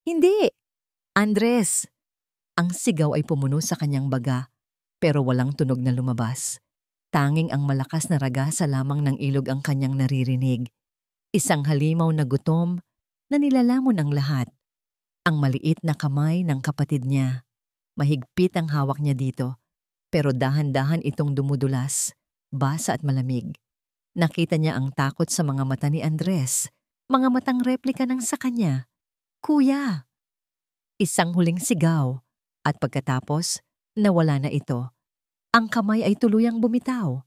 Hindi! Andres! Ang sigaw ay pumuno sa kanyang baga, pero walang tunog na lumabas. Tanging ang malakas na ragasa lamang ng ilog ang kanyang naririnig. Isang halimaw na gutom na nilalamon ang lahat. Ang maliit na kamay ng kapatid niya. Mahigpit ang hawak niya dito, pero dahan-dahan itong dumudulas, basa at malamig. Nakita niya ang takot sa mga mata ni Andres, mga matang replika ng sa kanya. Kuya! Isang huling sigaw, at pagkatapos, nawala na ito. Ang kamay ay tuluyang bumitaw.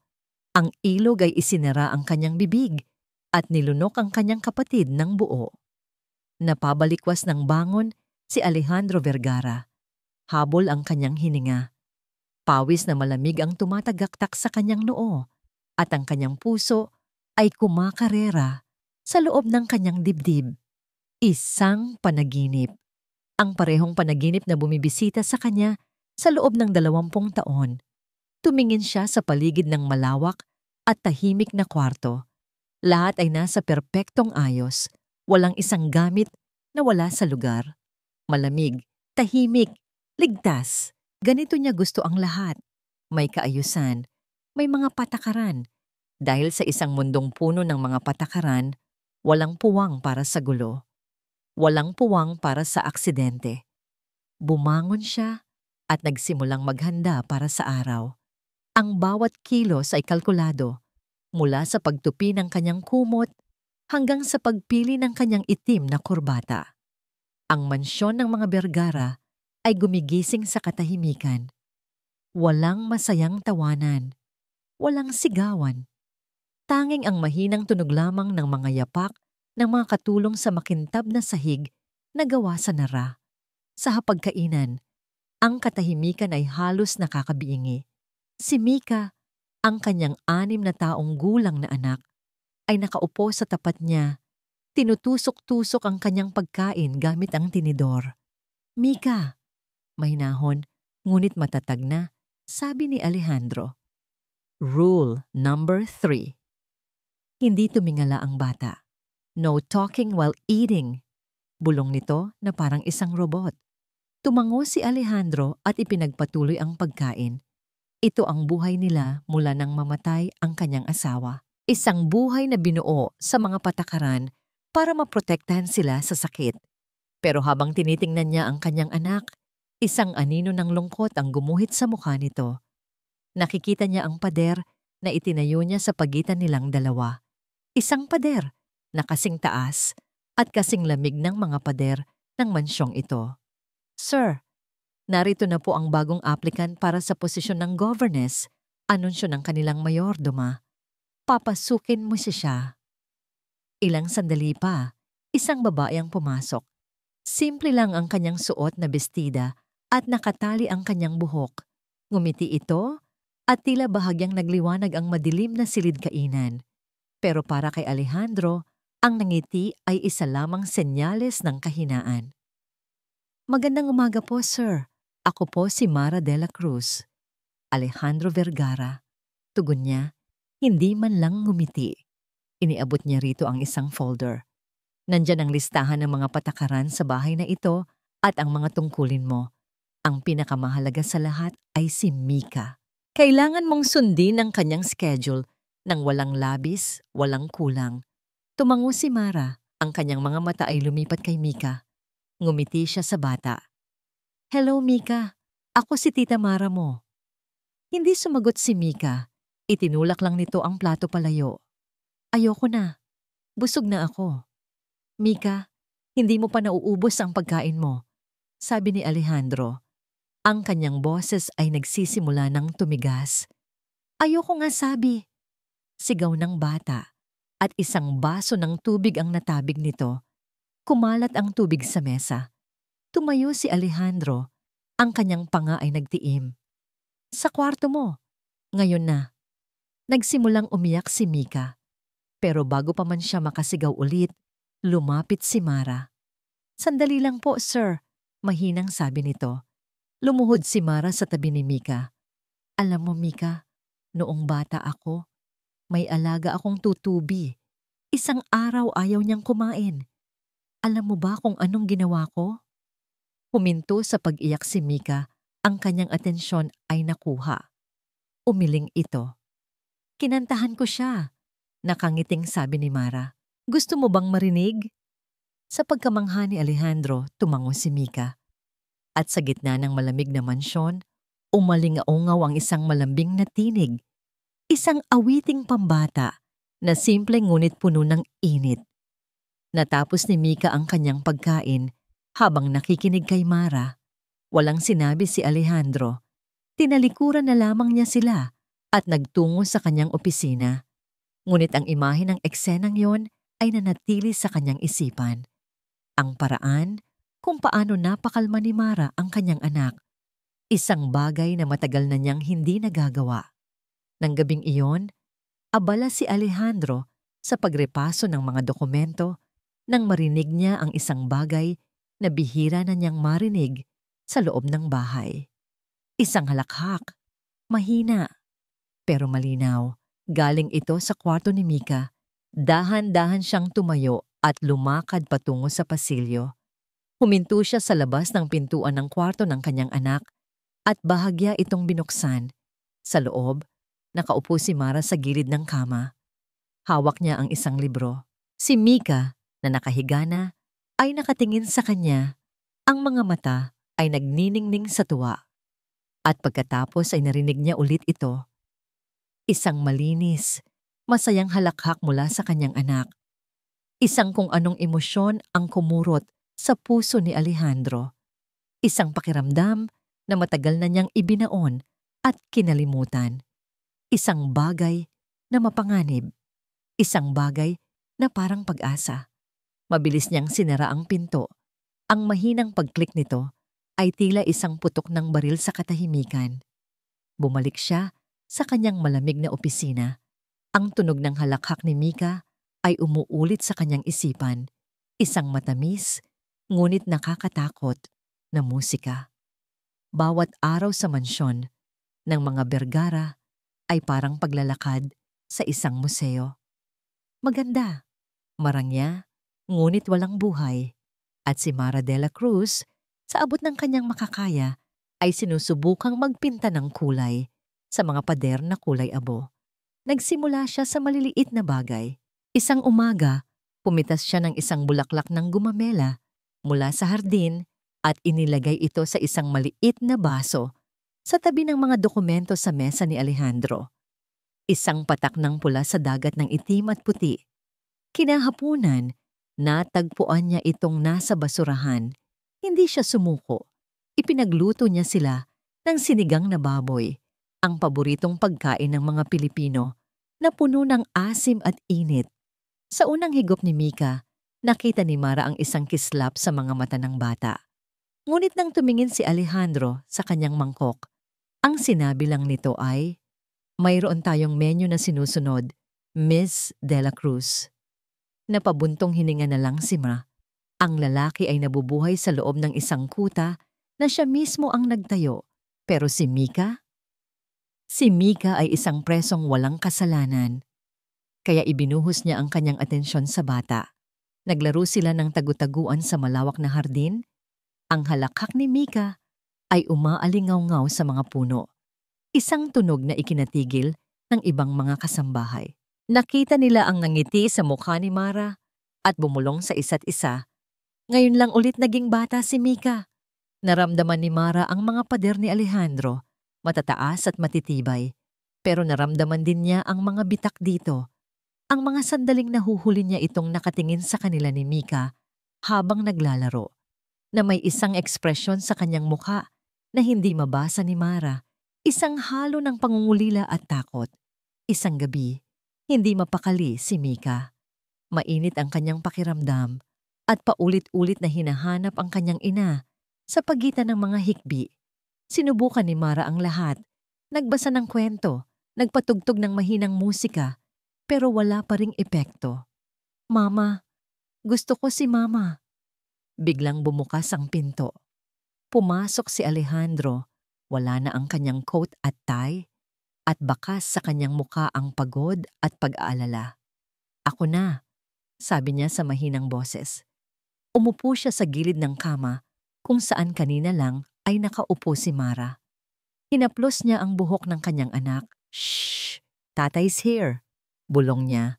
Ang ilog ay isinara ang kanyang bibig at nilunok ang kanyang kapatid ng buo. Napabalikwas ng bangon si Alejandro Vergara. Habol ang kanyang hininga. Pawis na malamig ang tumatagaktak sa kanyang noo at ang kanyang puso ay kumakarera sa loob ng kanyang dibdib. Isang panaginip. Ang parehong panaginip na bumibisita sa kanya sa loob ng 20 taon. Tumingin siya sa paligid ng malawak at tahimik na kwarto. Lahat ay nasa perpektong ayos, walang isang gamit na wala sa lugar. Malamig, tahimik, ligtas. Ganito niya gusto ang lahat. May kaayusan, may mga patakaran. Dahil sa isang mundong puno ng mga patakaran, walang puwang para sa gulo. Walang puwang para sa aksidente. Bumangon siya at nagsimulang maghanda para sa araw. Ang bawat kilos ay kalkulado, mula sa pagtupi ng kanyang kumot hanggang sa pagpili ng kanyang itim na kurbata. Ang mansyon ng mga Vergara ay gumigising sa katahimikan. Walang masayang tawanan, walang sigawan. Tanging ang mahinang tunog lamang ng mga yapak ng mga katulong sa makintab na sahig na gawa sa nara. Sa hapagkainan, ang katahimikan ay halos nakakabiingi. Si Mika, ang kanyang 6 na taong gulang na anak, ay nakaupo sa tapat niya. Tinutusok-tusok ang kanyang pagkain gamit ang tinidor. Mika, mahinahon, ngunit matatag na, sabi ni Alejandro. Rule number 3. Hindi tumingala ang bata. No talking while eating. Bulong nito na parang isang robot. Tumango si Alejandro at ipinagpatuloy ang pagkain. Ito ang buhay nila mula nang mamatay ang kanyang asawa. Isang buhay na binuo sa mga patakaran para maprotektahan sila sa sakit. Pero habang tinitingnan niya ang kanyang anak, isang anino ng lungkot ang gumuhit sa mukha nito. Nakikita niya ang pader na itinayo niya sa pagitan nilang dalawa. Isang pader na kasing taas at kasing lamig ng mga pader ng mansyong ito. Sir, narito na po ang bagong applicant para sa posisyon ng governess, anunsyo ng kanilang mayordoma. Papasukin mo siya. Ilang sandali pa, isang babae ang pumasok. Simple lang ang kanyang suot na bestida at nakatali ang kanyang buhok. Ngumiti ito at tila bahagyang nagliwanag ang madilim na silid kainan. Pero para kay Alejandro, ang nangiti ay isa lamang senyales ng kahinaan. Magandang umaga po, sir. Ako po si Mara de la Cruz. Alejandro Vergara. Tugon niya, hindi man lang ngumiti. Iniabot niya rito ang isang folder. Nandyan ang listahan ng mga patakaran sa bahay na ito at ang mga tungkulin mo. Ang pinakamahalaga sa lahat ay si Mika. Kailangan mong sundin ang kanyang schedule nang walang labis, walang kulang. Tumango si Mara, ang kanyang mga mata ay lumipat kay Mika. Ngumiti siya sa bata. Hello Mika, ako si Tita Mara mo. Hindi sumagot si Mika. Itinulak lang nito ang plato palayo. Ayoko na. Busog na ako. Mika, hindi mo pa nauubos ang pagkain mo, sabi ni Alejandro. Ang kanyang boses ay nagsisimula ng tumigas. Ayoko nga sabi. Sigaw ng bata at isang baso ng tubig ang natabig nito. Kumalat ang tubig sa mesa. Tumayo si Alejandro. Ang kanyang panga ay nagtiim. Sa kwarto mo. Ngayon na. Nagsimulang umiyak si Mika. Pero bago pa man siya makasigaw ulit, lumapit si Mara. Sandali lang po, sir. Mahinang sabi nito. Lumuhod si Mara sa tabi ni Mika. Alam mo, Mika, noong bata ako, may alaga akong tutubi. Isang araw ayaw niyang kumain. Alam mo ba kung anong ginawa ko? Huminto sa pag-iyak si Mika, ang kanyang atensyon ay nakuha. Umiling ito. Kinantahan ko siya. Nakangiting sabi ni Mara. Gusto mo bang marinig? Sa pagkamangha ni Alejandro, tumango si Mika. At sa gitna ng malamig na mansyon, umalingaungaw ang isang malambing na tinig. Isang awiting pambata na simple ngunit puno ng init. Natapos ni Mika ang kanyang pagkain habang nakikinig kay Mara. Walang sinabi si Alejandro. Tinalikuran na lamang niya sila at nagtungo sa kanyang opisina. Ngunit ang imahe ng eksenang yon ay nanatili sa kanyang isipan. Ang paraan kung paano napakalma ni Mara ang kanyang anak. Isang bagay na matagal na niyang hindi nagagawa. Nang gabing iyon, abala si Alejandro sa pagrepaso ng mga dokumento nang marinig niya ang isang bagay na bihira na niyang marinig sa loob ng bahay. Isang halakhak, mahina, pero malinaw. Galing ito sa kwarto ni Mika. Dahan-dahan siyang tumayo at lumakad patungo sa pasilyo. Huminto siya sa labas ng pintuan ng kwarto ng kanyang anak at bahagya itong binuksan. Sa loob, nakaupo si Mara sa gilid ng kama. Hawak niya ang isang libro. Si Mika, na nakahiga na, ay nakatingin sa kanya. Ang mga mata ay nagniningning sa tuwa. At pagkatapos ay narinig niya ulit ito. Isang malinis, masayang halakhak mula sa kanyang anak. Isang kung anong emosyon ang kumurot sa puso ni Alejandro. Isang pakiramdam na matagal na niyang ibinaon at kinalimutan. Isang bagay na mapanganib. Isang bagay na parang pag-asa. Mabilis niyang sinara ang pinto. Ang mahinang pag-click nito ay tila isang putok ng baril sa katahimikan. Bumalik siya sa kanyang malamig na opisina. Ang tunog ng halakhak ni Mika ay umuulit sa kanyang isipan. Isang matamis, ngunit nakakatakot na musika. Bawat araw sa mansyon ng mga Bergara ay parang paglalakad sa isang museo. Maganda, marangya, ngunit walang buhay. At si Mara de la Cruz, sa abot ng kanyang makakaya, ay sinusubukang magpinta ng kulay sa mga pader na kulay abo. Nagsimula siya sa maliliit na bagay. Isang umaga, pumitas siya ng isang bulaklak ng gumamela mula sa hardin at inilagay ito sa isang maliit na baso sa tabi ng mga dokumento sa mesa ni Alejandro. Isang patak ng pula sa dagat ng itim at puti. Kinahapunan, natagpuan niya itong nasa basurahan. Hindi siya sumuko. Ipinagluto niya sila ng sinigang na baboy, ang paboritong pagkain ng mga Pilipino na puno ng asim at init. Sa unang higop ni Mika, nakita ni Mara ang isang kislap sa mga mata ng bata. Ngunit nang tumingin si Alejandro sa kanyang mangkok, ang sinabi lang nito ay, "Mayroon tayong menu na sinusunod, Miss de la Cruz." Napabuntong hininga na lang si Mara. Ang lalaki ay nabubuhay sa loob ng isang kuta na siya mismo ang nagtayo. Pero si Mika? Si Mika ay isang presong walang kasalanan. Kaya ibinuhos niya ang kanyang atensyon sa bata. Naglaro sila ng tagu-taguan sa malawak na hardin. Ang halakhak ni Mika ay umaalingaw-ngaw sa mga puno. Isang tunog na ikinatigil ng ibang mga kasambahay. Nakita nila ang nangiti sa mukha ni Mara at bumulong sa isa't isa. Ngayon lang ulit naging bata si Mika. Naramdaman ni Mara ang mga pader ni Alejandro, matataas at matitibay. Pero naramdaman din niya ang mga bitak dito. Ang mga sandaling nahuhuli niya itong nakatingin sa kanila ni Mika habang naglalaro, na may isang ekspresyon sa kanyang mukha na hindi mabasa ni Mara. Isang halo ng pangungulila at takot. Isang gabi, hindi mapakali si Mika. Mainit ang kanyang pakiramdam at paulit-ulit na hinahanap ang kanyang ina sa pagitan ng mga hikbi. Sinubukan ni Mara ang lahat. Nagbasa ng kwento, nagpatugtog ng mahinang musika, pero wala pa ring epekto. "Mama, gusto ko si Mama." Biglang bumukas ang pinto. Pumasok si Alejandro. Wala na ang kanyang coat at tie, at bakas sa kanyang muka ang pagod at pag-aalala. "Ako na," sabi niya sa mahinang boses. Umupo siya sa gilid ng kama kung saan kanina lang ay nakaupo si Mara. Hinaplos niya ang buhok ng kanyang anak. "Shh! Tatay's here," bulong niya.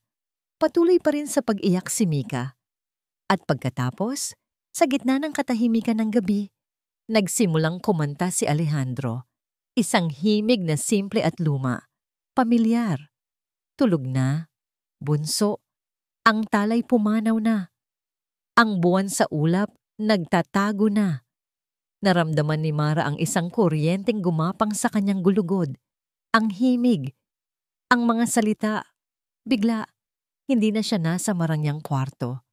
Patuloy pa rin sa pag-iyak si Mika. At pagkatapos, sa gitna ng katahimikan ng gabi, nagsimulang kumanta si Alejandro. Isang himig na simple at luma. Pamilyar. Tulog na. Bunso. Ang talay pumanaw na. Ang buwan sa ulap nagtatago na. Naramdaman ni Mara ang isang kuryenteng gumapang sa kanyang gulugod. Ang himig. Ang mga salita. Bigla, hindi na siya nasa marangyang kwarto.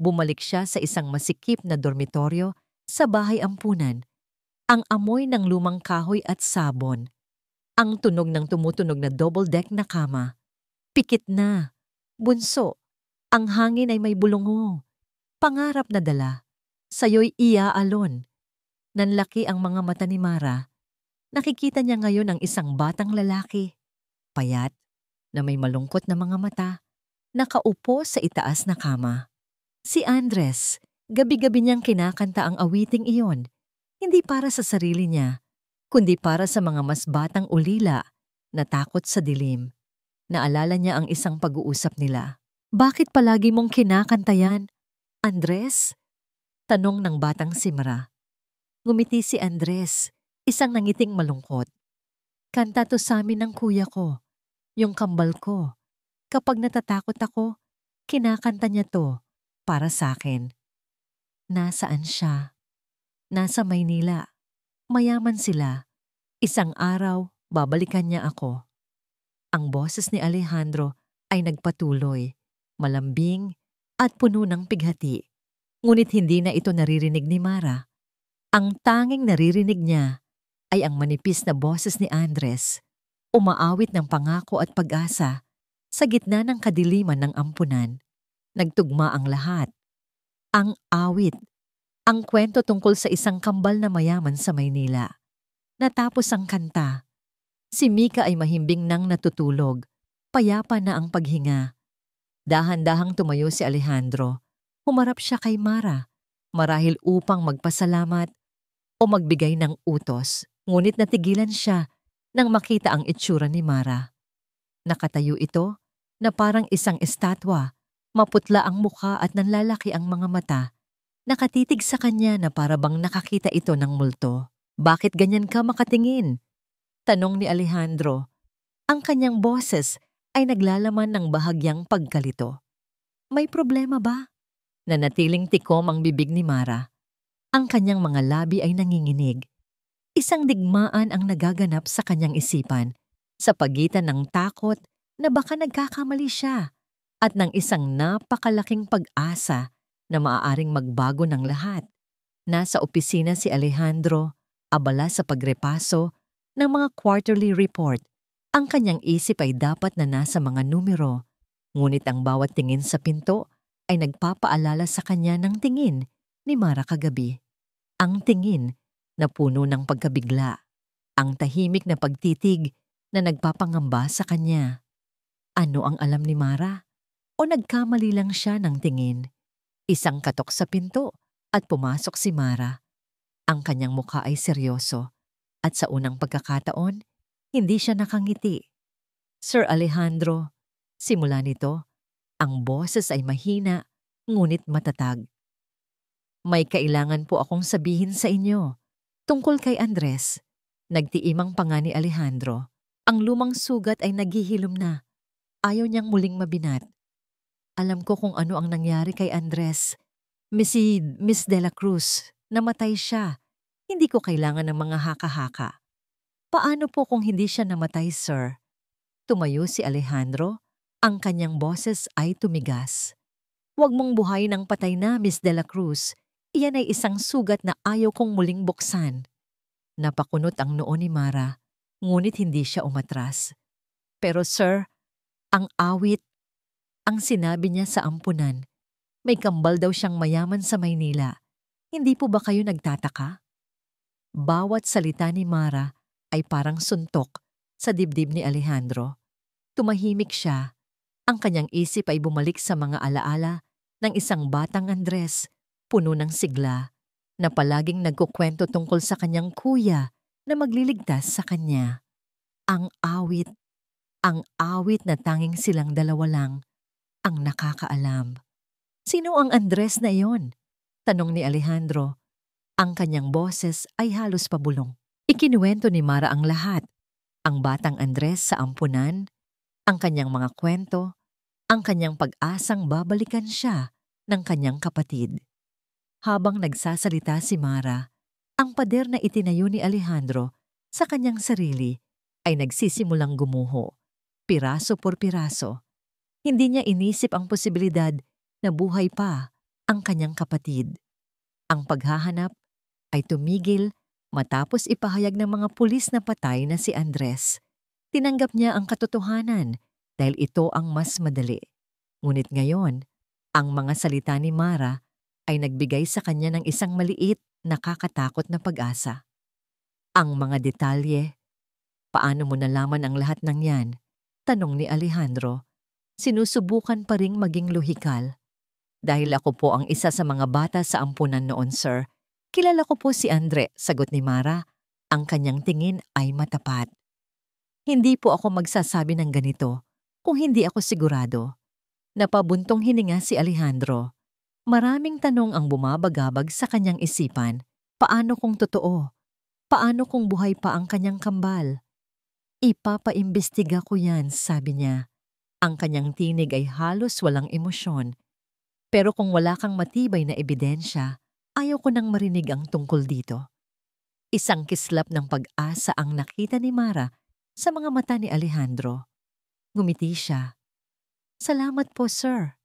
Bumalik siya sa isang masikip na dormitoryo sa bahay ampunan. Ang amoy ng lumang kahoy at sabon. Ang tunog ng tumutunog na double-deck na kama. Pikit na. Bunso. Ang hangin ay may bulungo. Pangarap na dala. Sa'yo'y iaalon. Nanlaki ang mga mata ni Mara. Nakikita niya ngayon ang isang batang lalaki. Payat, na may malungkot na mga mata. Nakaupo sa itaas na kama. Si Andres, gabi-gabi niyang kinakanta ang awiting iyon. Hindi para sa sarili niya, kundi para sa mga mas batang ulila na takot sa dilim. Naalala niya ang isang pag-uusap nila. "Bakit palagi mong kinakanta yan, Andres?" Tanong ng batang si Mara. Ngumiti si Andres, isang nangiting malungkot. "Kanta to sa amin ng kuya ko, yung kambal ko. Kapag natatakot ako, kinakanta niya to para sa akin." Nasaan siya? Nasa Maynila. Mayaman sila. Isang araw, babalikan niya ako. Ang boses ni Alejandro ay nagpatuloy, malambing at puno ng pighati. Ngunit hindi na ito naririnig ni Mara. Ang tanging naririnig niya ay ang manipis na boses ni Andres, umaawit ng pangako at pag-asa sa gitna ng kadiliman ng ampunan. Nagtugma ang lahat. Ang awit. Ang kwento tungkol sa isang kambal na mayaman sa Maynila. Natapos ang kanta. Si Mika ay mahimbing nang natutulog. Payapa na ang paghinga. Dahan-dahang tumayo si Alejandro. Humarap siya kay Mara, marahil upang magpasalamat o magbigay ng utos. Ngunit natigilan siya nang makita ang itsura ni Mara. Nakatayo ito na parang isang estatwa. Maputla ang mukha at nanlalaki ang mga mata. Nakatitig sa kanya na para bang nakakita ito ng multo. "Bakit ganyan ka makatingin?" Tanong ni Alejandro. Ang kanyang boses ay naglalaman ng bahagyang pagkalito. "May problema ba?" Nanatiling tikom ang bibig ni Mara. Ang kanyang mga labi ay nanginginig. Isang digmaan ang nagaganap sa kanyang isipan sa pagitan ng takot na baka nagkakamali siya at ng isang napakalaking pag-asa na maaaring magbago ng lahat. Nasa opisina si Alejandro, abala sa pagrepaso ng mga quarterly report. Ang kanyang isip ay dapat na nasa mga numero, ngunit ang bawat tingin sa pinto ay nagpapaalala sa kanya ng tingin ni Mara kagabi. Ang tingin na puno ng pagkabigla, ang tahimik na pagtitig na nagpapangamba sa kanya. Ano ang alam ni Mara? O nagkamali lang siya ng tingin? Isang katok sa pinto at pumasok si Mara. Ang kanyang mukha ay seryoso at sa unang pagkakataon, hindi siya nakangiti. "Sir Alejandro," simula nito, ang boses ay mahina ngunit matatag. "May kailangan po akong sabihin sa inyo tungkol kay Andres." Nagtiimang panga ni Alejandro. Ang lumang sugat ay naghihilom na. Ayaw niyang muling mabinat. "Alam ko kung ano ang nangyari kay Andres. Miss De La Cruz, namatay siya. Hindi ko kailangan ng mga haka-haka." "Paano po kung hindi siya namatay, sir?" Tumayo si Alejandro. Ang kanyang boses ay tumigas. "Huwag mong buhayin ang patay na, Miss De La Cruz. Iyan ay isang sugat na ayaw kong muling buksan." Napakunot ang noo ni Mara, ngunit hindi siya umatras. "Pero sir, ang awit," ang sinabi niya sa ampunan. "May kambal daw siyang mayaman sa Maynila. Hindi po ba kayo nagtataka?" Bawat salita ni Mara ay parang suntok sa dibdib ni Alejandro. Tumahimik siya. Ang kanyang isip ay bumalik sa mga alaala ng isang batang Andres, puno ng sigla, na palaging nagkukwento tungkol sa kanyang kuya na magliligtas sa kanya. Ang awit na tanging silang dalawa lang ang nakakaalam. Sino ang Andres na iyon? Tanong ni Alejandro. Ang kanyang boses ay halos pabulong. Ikinuwento ni Mara ang lahat. Ang batang Andres sa ampunan, ang kanyang mga kwento, ang kanyang pag-asang babalikan siya ng kanyang kapatid. Habang nagsasalita si Mara, ang pader na itinayo ni Alejandro sa kanyang sarili ay nagsisimulang gumuho, piraso por piraso. Hindi niya inisip ang posibilidad na buhay pa ang kanyang kapatid. Ang paghahanap ay tumigil matapos ipahayag ng mga pulis na patay na si Andres. Tinanggap niya ang katotohanan dahil ito ang mas madali. Ngunit ngayon, ang mga salita ni Mara ay nagbigay sa kanya ng isang maliit, nakakatakot na pag-asa. Ang mga detalye, paano mo nalaman ang lahat ng yan? Tanong ni Alejandro. Sinusubukan pa ring maging lohikal. Dahil ako po ang isa sa mga bata sa ampunan noon, sir. Kilala ko po si Andre, sagot ni Mara. Ang kanyang tingin ay matapat. Hindi po ako magsasabi ng ganito kung hindi ako sigurado. Napabuntong hininga si Alejandro. Maraming tanong ang bumabagabag sa kanyang isipan. Paano kung totoo? Paano kung buhay pa ang kanyang kambal? Ipapaimbestiga ko yan, sabi niya. Ang kanyang tinig ay halos walang emosyon. Pero kung wala kang matibay na ebidensya, ayaw ko nang marinig ang tungkol dito. Isang kislap ng pag-asa ang nakita ni Mara sa mga mata ni Alejandro. Ngumiti siya. Salamat po, sir.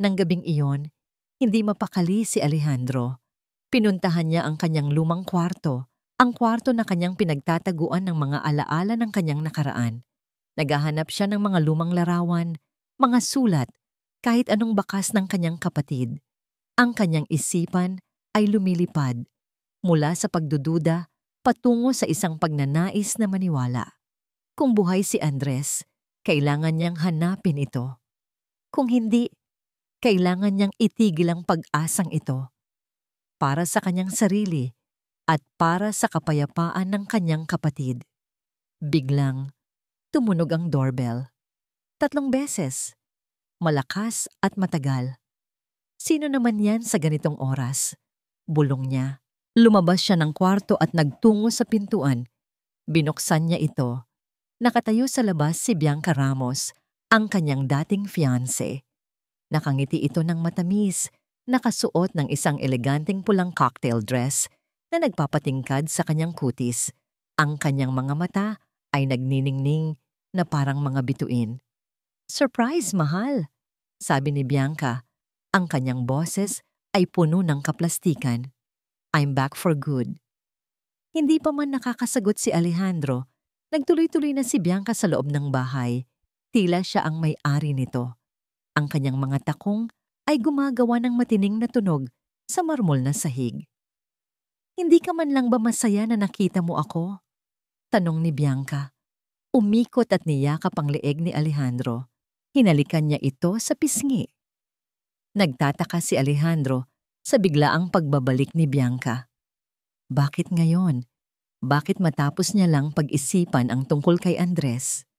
Nang gabing iyon, hindi mapakali si Alejandro. Pinuntahan niya ang kanyang lumang kwarto, ang kwarto na kanyang pinagtataguan ng mga alaala ng kanyang nakaraan. Naghahanap siya ng mga lumang larawan, mga sulat, kahit anong bakas ng kanyang kapatid. Ang kanyang isipan ay lumilipad mula sa pagdududa patungo sa isang pagnanais na maniwala. Kung buhay si Andres, kailangan niyang hanapin ito. Kung hindi, kailangan niyang itigil ang pag-asang ito para sa kanyang sarili at para sa kapayapaan ng kanyang kapatid. Biglang, tumunog ang doorbell. 3 beses. Malakas at matagal. Sino naman yan sa ganitong oras? Bulong niya. Lumabas siya ng kwarto at nagtungo sa pintuan. Binuksan niya ito. Nakatayo sa labas si Bianca Ramos, ang kanyang dating fiancé. Nakangiti ito ng matamis, nakasuot ng isang eleganteng pulang cocktail dress na nagpapatingkad sa kanyang kutis. Ang kanyang mga mata ay nagniningning na parang mga bituin. Surprise, mahal, sabi ni Bianca. Ang kanyang boses ay puno ng kaplastikan. I'm back for good. Hindi pa man nakakasagot si Alejandro, nagtuloy-tuloy na si Bianca sa loob ng bahay. Tila siya ang may-ari nito. Ang kanyang mga takong ay gumagawa ng matining na tunog sa marmol na sahig. Hindi ka man lang ba masaya na nakita mo ako? Tanong ni Bianca. Umikot at niyakap ang leeg ni Alejandro. Hinalikan niya ito sa pisngi. Nagtataka si Alejandro sa biglaang pagbabalik ni Bianca. Bakit ngayon? Bakit matapos niya lang pag-isipan ang tungkol kay Andres?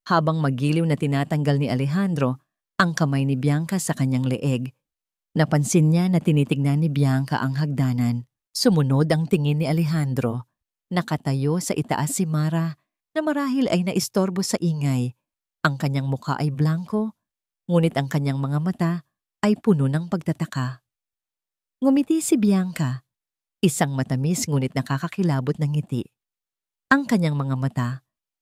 Habang magiliw na tinatanggal ni Alejandro ang kamay ni Bianca sa kanyang leeg, napansin niya na tinitignan ni Bianca ang hagdanan. Sumunod ang tingin ni Alejandro. Nakatayo sa itaas si Mara na marahil ay naistorbo sa ingay. Ang kanyang mukha ay blanko, ngunit ang kanyang mga mata ay puno ng pagtataka. Ngumiti si Bianca, isang matamis ngunit nakakakilabot na ngiti. Ang kanyang mga mata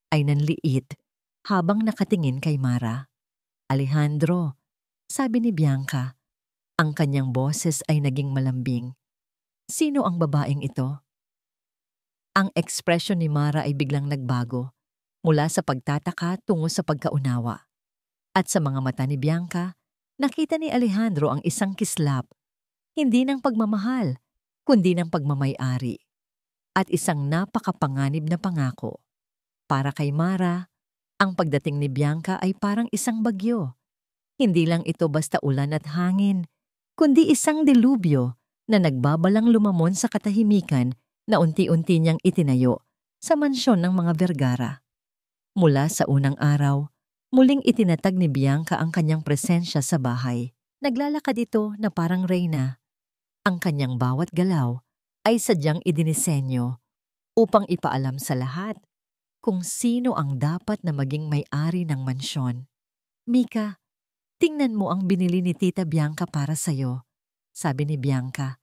ay nanliit habang nakatingin kay Mara. Alejandro, sabi ni Bianca, ang kanyang boses ay naging malambing. Sino ang babaeng ito? Ang ekspresyon ni Mara ay biglang nagbago, mula sa pagtataka tungo sa pagkaunawa. At sa mga mata ni Bianca, nakita ni Alejandro ang isang kislap, hindi ng pagmamahal, kundi ng pagmamay-ari. At isang napakapanganib na pangako. Para kay Mara, ang pagdating ni Bianca ay parang isang bagyo. Hindi lang ito basta ulan at hangin, kundi isang delubyo na nagbabalang lumamon sa katahimikan na unti-unti niyang itinayo sa mansyon ng mga Vergara. Mula sa unang araw, muling itinatag ni Bianca ang kanyang presensya sa bahay. Naglalakad ito na parang reyna. Ang kanyang bawat galaw ay sadyang idinisenyo upang ipaalam sa lahat kung sino ang dapat na maging may-ari ng mansyon. "Mika, tingnan mo ang binili ni Tita Bianca para sa'yo," sabi ni Bianca.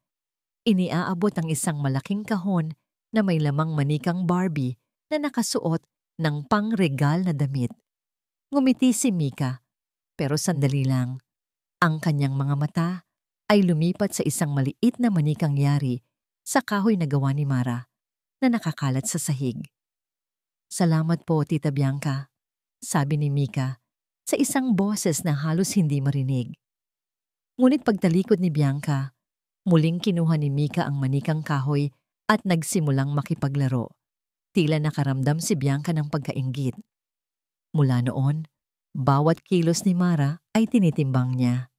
Iniaabot ang isang malaking kahon na may lamang manikang Barbie na nakasuot ng pangregal na damit. Ngumiti si Mika, pero sandali lang. Ang kanyang mga mata ay lumipat sa isang maliit na manikang yari sa kahoy na gawa ni Mara na nakakalat sa sahig. "Salamat po, Tita Bianca," sabi ni Mika sa isang boses na halos hindi marinig. Ngunit pagtalikod ni Bianca, muling kinuha ni Mika ang manikang kahoy at nagsimulang makipaglaro. Tila nakaramdam si Bianca ng pagkainggit. Mula noon, bawat kilos ni Mara ay tinitimbang niya.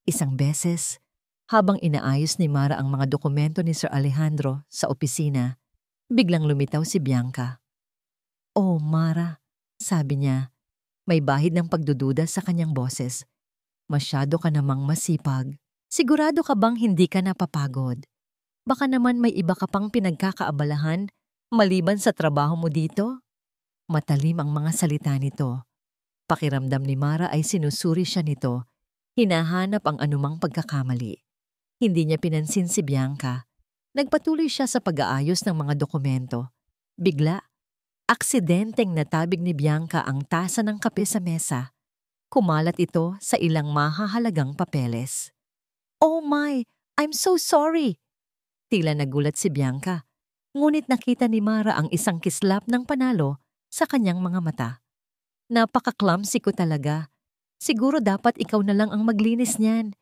Isang beses, habang inaayos ni Mara ang mga dokumento ni Sir Alejandro sa opisina, biglang lumitaw si Bianca. "Oh, Mara," sabi niya, may bahid ng pagdududa sa kanyang boses. "Masyado ka namang masipag. Sigurado ka bang hindi ka napapagod? Baka naman may iba ka pang pinagkakaabalahan maliban sa trabaho mo dito?" Matalim ang mga salita nito. Pakiramdam ni Mara ay sinusuri siya nito. Hinahanap ang anumang pagkakamali. Hindi niya pinansin si Bianca. Nagpatuloy siya sa pag-aayos ng mga dokumento. Bigla, aksidenteng natabig ni Bianca ang tasa ng kape sa mesa. Kumalat ito sa ilang mahahalagang papeles. "Oh my! I'm so sorry!" Tila nagulat si Bianca. Ngunit nakita ni Mara ang isang kislap ng panalo sa kanyang mga mata. "Napaka-clumsy ko talaga. Siguro dapat ikaw na lang ang maglinis niyan.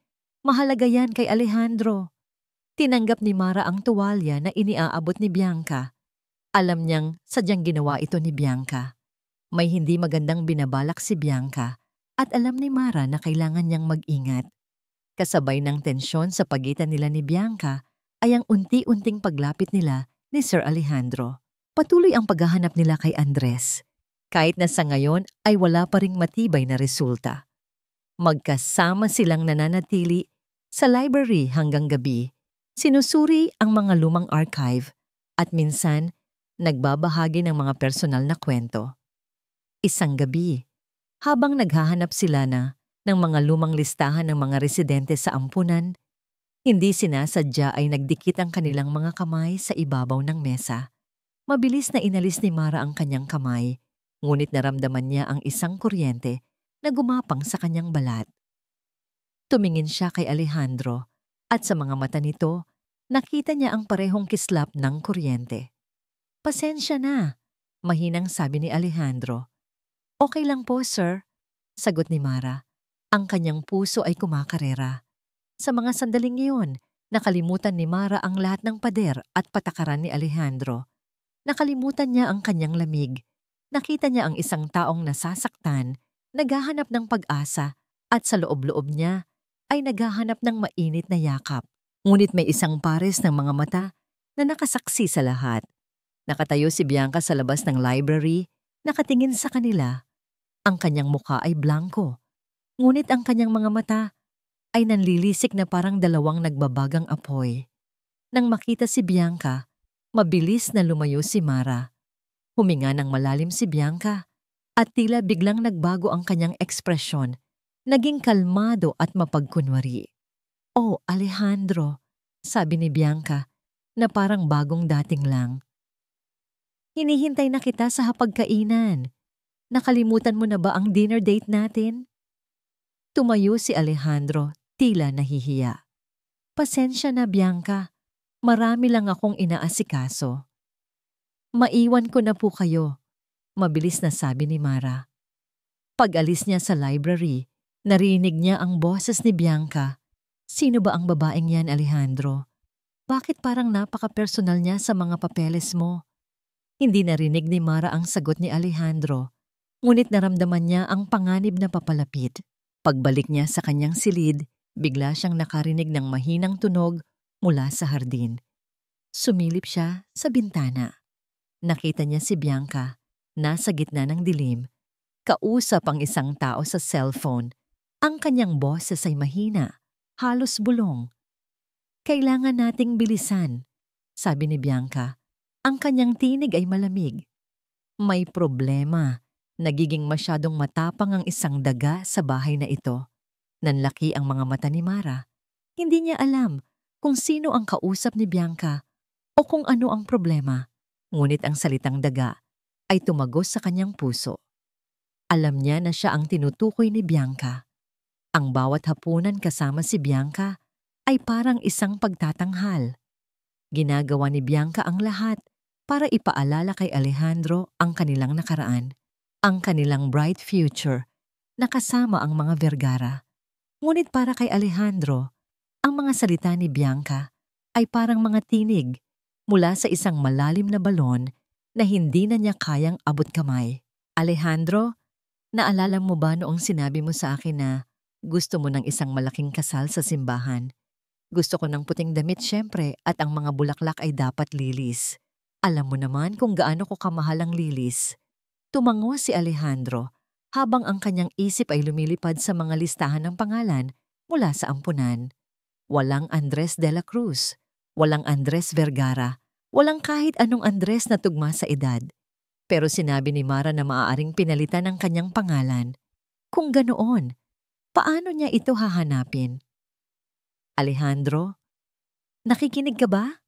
Mahalaga yan kay Alejandro." Tinanggap ni Mara ang tuwalya na iniaabot ni Bianca. Alam niyang sadyang ginawa ito ni Bianca. May hindi magandang binabalak si Bianca at alam ni Mara na kailangan niyang mag-ingat. Kasabay ng tensyon sa pagitan nila ni Bianca ay ang unti-unting paglapit nila ni Sir Alejandro. Patuloy ang paghahanap nila kay Andres. Kahit na sa ngayon ay wala pa ring matibay na resulta. Magkasama silang nananatili sa library hanggang gabi. Sinusuri ang mga lumang archive at minsan nagbabahagi ng mga personal na kwento. Isang gabi, habang naghahanap sila ng mga lumang listahan ng mga residente sa ampunan, hindi sinasadya ay nagdikit ang kanilang mga kamay sa ibabaw ng mesa. Mabilis na inalis ni Mara ang kanyang kamay, ngunit naramdaman niya ang isang kuryente na gumapang sa kanyang balat. Tumingin siya kay Alejandro at sa mga mata nito, nakita niya ang parehong kislap ng kuryente. "Pasensya na," mahinang sabi ni Alejandro. "Okay lang po, sir," sagot ni Mara. Ang kanyang puso ay kumakarera. Sa mga sandaling iyon, nakalimutan ni Mara ang lahat ng pader at patakaran ni Alejandro. Nakalimutan niya ang kanyang lamig. Nakita niya ang isang taong nasasaktan, naghahanap ng pag-asa at sa loob-loob niya ay naghahanap ng mainit na yakap. Ngunit may isang pares ng mga mata na nakasaksi sa lahat. Nakatayo si Bianca sa labas ng library, nakatingin sa kanila. Ang kanyang mukha ay blanko, ngunit ang kanyang mga mata ay nanlilisik na parang dalawang nagbabagang apoy. Nang makita si Bianca, mabilis na lumayo si Mara. Huminga ng malalim si Bianca at tila biglang nagbago ang kanyang ekspresyon, naging kalmado at mapagkunwari. "Oh, Alejandro," sabi ni Bianca na parang bagong dating lang. "Hinihintay na kita sa hapagkainan. Nakalimutan mo na ba ang dinner date natin?" Tumayo si Alejandro, tila nahihiya. "Pasensya na, Bianca. Marami lang akong inaasikaso." "Maiwan ko na po kayo," mabilis na sabi ni Mara. Pag-alis niya sa library, narinig niya ang boses ni Bianca. "Sino ba ang babaeng yan, Alejandro? Bakit parang napaka-personal niya sa mga papeles mo?" Hindi narinig ni Mara ang sagot ni Alejandro, ngunit naramdaman niya ang panganib na papalapit. Pagbalik niya sa kanyang silid, bigla siyang nakarinig ng mahinang tunog mula sa hardin. Sumilip siya sa bintana. Nakita niya si Bianca, nasa gitna ng dilim, kausap ang isang tao sa cellphone. Ang kanyang boses ay mahina, halos bulong. "Kailangan nating bilisan," sabi ni Bianca. Ang kanyang tinig ay malamig. May problema. Nagiging masyadong matapang ang isang daga sa bahay na ito. Nanlaki ang mga mata ni Mara. Hindi niya alam kung sino ang kausap ni Bianca o kung ano ang problema. Ngunit ang salitang daga ay tumagos sa kanyang puso. Alam niya na siya ang tinutukoy ni Bianca. Ang bawat hapunan kasama si Bianca ay parang isang pagtatanghal. Ginagawa ni Bianca ang lahat para ipaalala kay Alejandro ang kanilang nakaraan, ang kanilang bright future na kasama ang mga Vergara. Ngunit para kay Alejandro, ang mga salita ni Bianca ay parang mga tinig mula sa isang malalim na balon na hindi na niya kayang abot kamay. "Alejandro, naalala mo ba noong sinabi mo sa akin na gusto mo ng isang malaking kasal sa simbahan? Gusto ko ng puting damit syempre at ang mga bulaklak ay dapat lilis. Alam mo naman kung gaano ko kamahal ang lilis." Tumango si Alejandro habang ang kanyang isip ay lumilipad sa mga listahan ng pangalan mula sa ampunan. Walang Andres de la Cruz, walang Andres Vergara, walang kahit anong Andres na tugma sa edad. Pero sinabi ni Mara na maaaring pinalitan ang kanyang pangalan. Kung ganoon, paano niya ito hahanapin? "Alejandro, nakikinig ka ba?"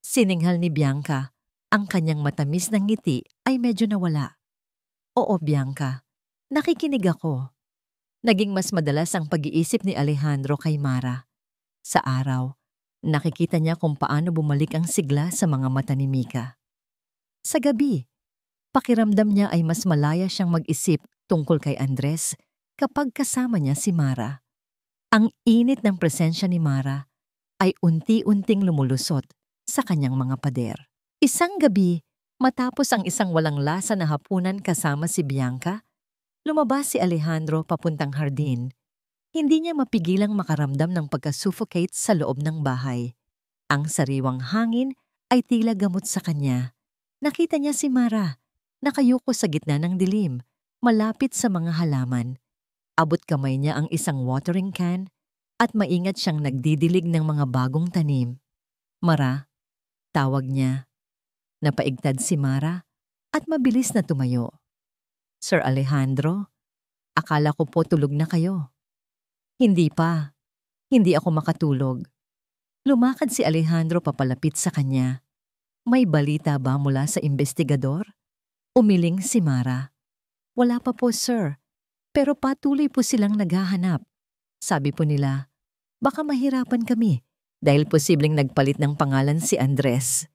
Sininghal ni Bianca. Ang kanyang matamis na ngiti ay medyo nawala. "Oo, Bianca. Nakikinig ako." Naging mas madalas ang pag-iisip ni Alejandro kay Mara. Sa araw, nakikita niya kung paano bumalik ang sigla sa mga mata ni Mika. Sa gabi, pakiramdam niya ay mas malaya siyang mag-isip tungkol kay Andres kapag kasama niya si Mara. Ang init ng presensya ni Mara ay unti-unting lumulusot sa kanyang mga pader. Isang gabi, matapos ang isang walang lasa na hapunan kasama si Bianca, lumabas si Alejandro papuntang hardin. Hindi niya mapigilang makaramdam ng pagka-suffocate sa loob ng bahay. Ang sariwang hangin ay tila gamot sa kanya. Nakita niya si Mara, nakayuko sa gitna ng dilim, malapit sa mga halaman. Abot kamay niya ang isang watering can at maingat siyang nagdidilig ng mga bagong tanim. "Mara," tawag niya. Napaigtad si Mara at mabilis na tumayo. "Sir Alejandro, akala ko po tulog na kayo." "Hindi pa. Hindi ako makatulog." Lumakad si Alejandro papalapit sa kanya. "May balita ba mula sa investigador?" Umiling si Mara. "Wala pa po, sir. Pero patuloy po silang naghahanap. Sabi po nila, baka mahirapan kami dahil posibleng nagpalit ng pangalan si Andres."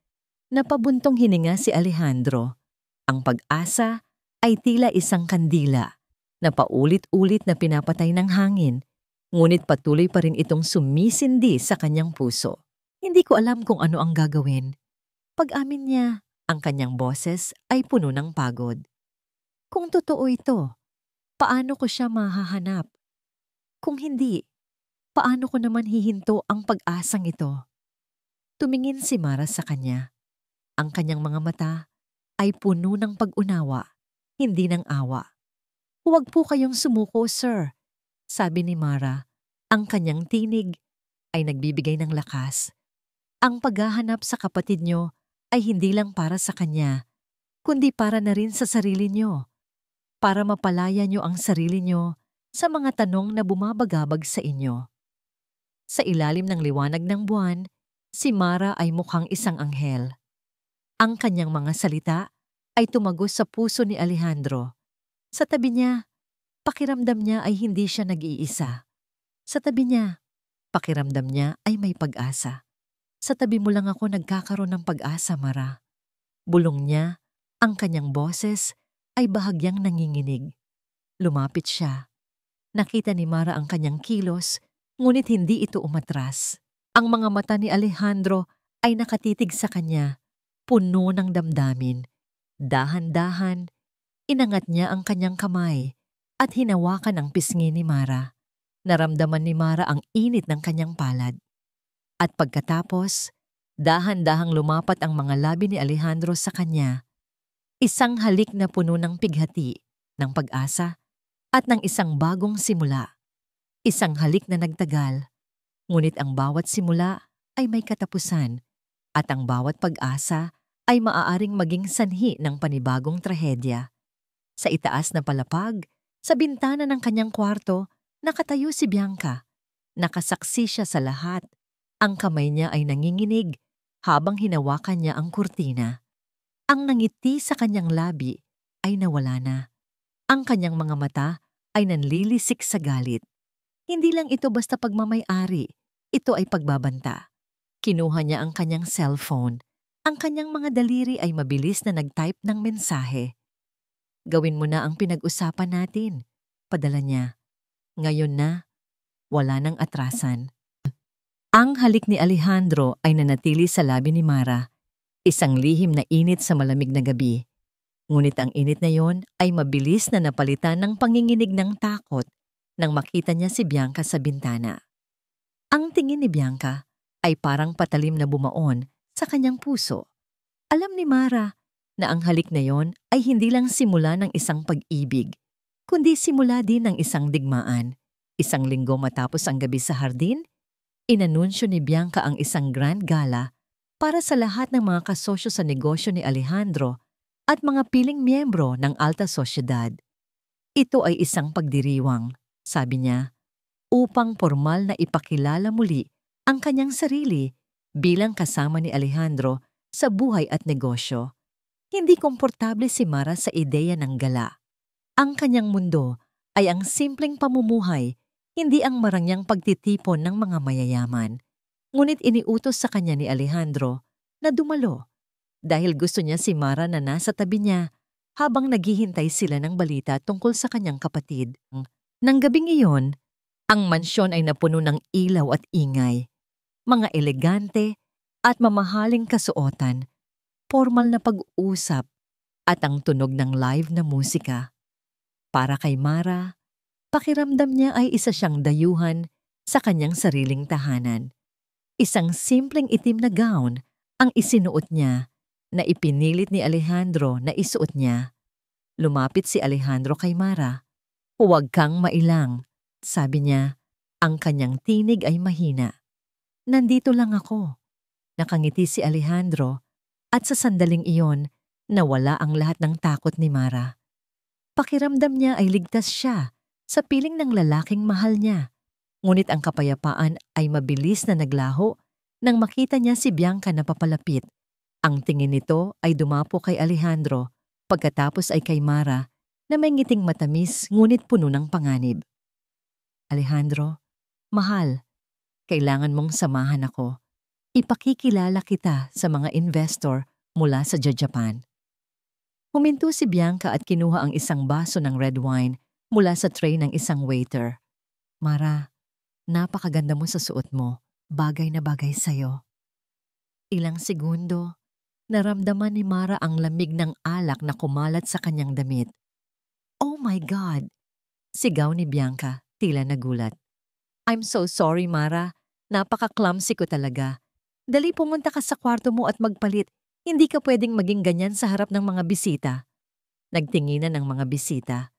Napabuntong hininga si Alejandro. Ang pag-asa ay tila isang kandila na paulit-ulit na pinapatay ng hangin, ngunit patuloy pa rin itong sumisindi sa kanyang puso. "Hindi ko alam kung ano ang gagawin." Pag-amin niya, ang kanyang boses ay puno ng pagod. "Kung totoo ito, paano ko siya mahahanap? Kung hindi, paano ko naman hihinto ang pag-asang ito?" Tumingin si Mara sa kanya. Ang kanyang mga mata ay puno ng pag-unawa, hindi ng awa. "Huwag po kayong sumuko, sir," sabi ni Mara. Ang kanyang tinig ay nagbibigay ng lakas. "Ang paghahanap sa kapatid niyo ay hindi lang para sa kanya, kundi para na rin sa sarili niyo. Para mapalaya niyo ang sarili niyo sa mga tanong na bumabagabag sa inyo." Sa ilalim ng liwanag ng buwan, si Mara ay mukhang isang anghel. Ang kanyang mga salita ay tumagos sa puso ni Alejandro. Sa tabi niya, pakiramdam niya ay hindi siya nag-iisa. Sa tabi niya, pakiramdam niya ay may pag-asa. "Sa tabi mo lang ako nagkakaroon ng pag-asa, Mara." Bulong niya, ang kanyang boses ay bahagyang nanginginig. Lumapit siya. Nakita ni Mara ang kanyang kilos, ngunit hindi ito umatras. Ang mga mata ni Alejandro ay nakatitig sa kanya, puno ng damdamin. Dahan-dahan, inangat niya ang kanyang kamay at hinawakan ang pisngi ni Mara. Naramdaman ni Mara ang init ng kanyang palad. At pagkatapos, dahan-dahang lumapat ang mga labi ni Alejandro sa kanya. Isang halik na puno ng pighati, ng pag-asa, at ng isang bagong simula. Isang halik na nagtagal, ngunit ang bawat simula ay may katapusan, at ang bawat pag-asa ay maaaring maging sanhi ng panibagong trahedya. Sa itaas na palapag, sa bintana ng kanyang kwarto, nakatayo si Bianca. Nakasaksi siya sa lahat. Ang kamay niya ay nanginginig habang hinawakan niya ang kurtina. Ang nangiti sa kanyang labi ay nawala na. Ang kanyang mga mata ay nanlilisik sa galit. Hindi lang ito basta pagmamay-ari, ito ay pagbabanta. Kinuha niya ang kanyang cellphone. Ang kanyang mga daliri ay mabilis na nag-type ng mensahe. Gawin mo na ang pinag-usapan natin, padala niya. Ngayon na, wala nang atrasan. Ang halik ni Alejandro ay nanatili sa labi ni Mara, isang lihim na init sa malamig na gabi. Ngunit ang init na yon ay mabilis na napalitan ng panginginig ng takot nang makita niya si Bianca sa bintana. Ang tingin ni Bianca ay parang patalim na bumaon sa kanyang puso. Alam ni Mara na ang halik na yon ay hindi lang simula ng isang pag-ibig, kundi simula din ng isang digmaan. Isang linggo matapos ang gabi sa hardin, inanunsyo ni Bianca ang isang grand gala para sa lahat ng mga kasosyo sa negosyo ni Alejandro at mga piling miyembro ng alta sosyedad. Ito ay isang pagdiriwang, sabi niya, upang formal na ipakilala muli ang kanyang sarili bilang kasama ni Alejandro sa buhay at negosyo. Hindi komportable si Mara sa ideya ng gala. Ang kanyang mundo ay ang simpleng pamumuhay, hindi ang marangyang pagtitipon ng mga mayayaman. Ngunit iniutos sa kanya ni Alejandro na dumalo dahil gusto niya si Mara na nasa tabi niya habang naghihintay sila ng balita tungkol sa kanyang kapatid. Nang gabing iyon, ang mansyon ay napuno ng ilaw at ingay, mga elegante at mamahaling kasuotan, formal na pag-uusap at ang tunog ng live na musika. Para kay Mara, pakiramdam niya ay isa siyang dayuhan sa kanyang sariling tahanan. Isang simpleng itim na gown ang isinuot niya na ipinilit ni Alejandro na isuot niya. Lumapit si Alejandro kay Mara. "Huwag kang mailang," sabi niya. Ang kanyang tinig ay mahina. "Nandito lang ako." Nakangiti si Alejandro at sa sandaling iyon, nawala ang lahat ng takot ni Mara. Pakiramdam niya ay ligtas siya sa piling ng lalaking mahal niya. Ngunit ang kapayapaan ay mabilis na naglaho nang makita niya si Bianca na papalapit. Ang tingin nito ay dumapo kay Alejandro, pagkatapos ay kay Mara na may ngiting matamis ngunit puno ng panganib. "Alejandro, mahal, kailangan mong samahan ako. Ipakikilala kita sa mga investor mula sa Japan." Huminto si Bianca at kinuha ang isang baso ng red wine mula sa tray ng isang waiter. "Mara, napakaganda mo sa suot mo. Bagay na bagay sa'yo." Ilang segundo, naramdaman ni Mara ang lamig ng alak na kumalat sa kanyang damit. "Oh my God!" Sigaw ni Bianca, tila nagulat. "I'm so sorry, Mara. Napaka-clumsy ko talaga. Dali pumunta ka sa kwarto mo at magpalit. Hindi ka pwedeng maging ganyan sa harap ng mga bisita." Nagtinginan ng mga bisita.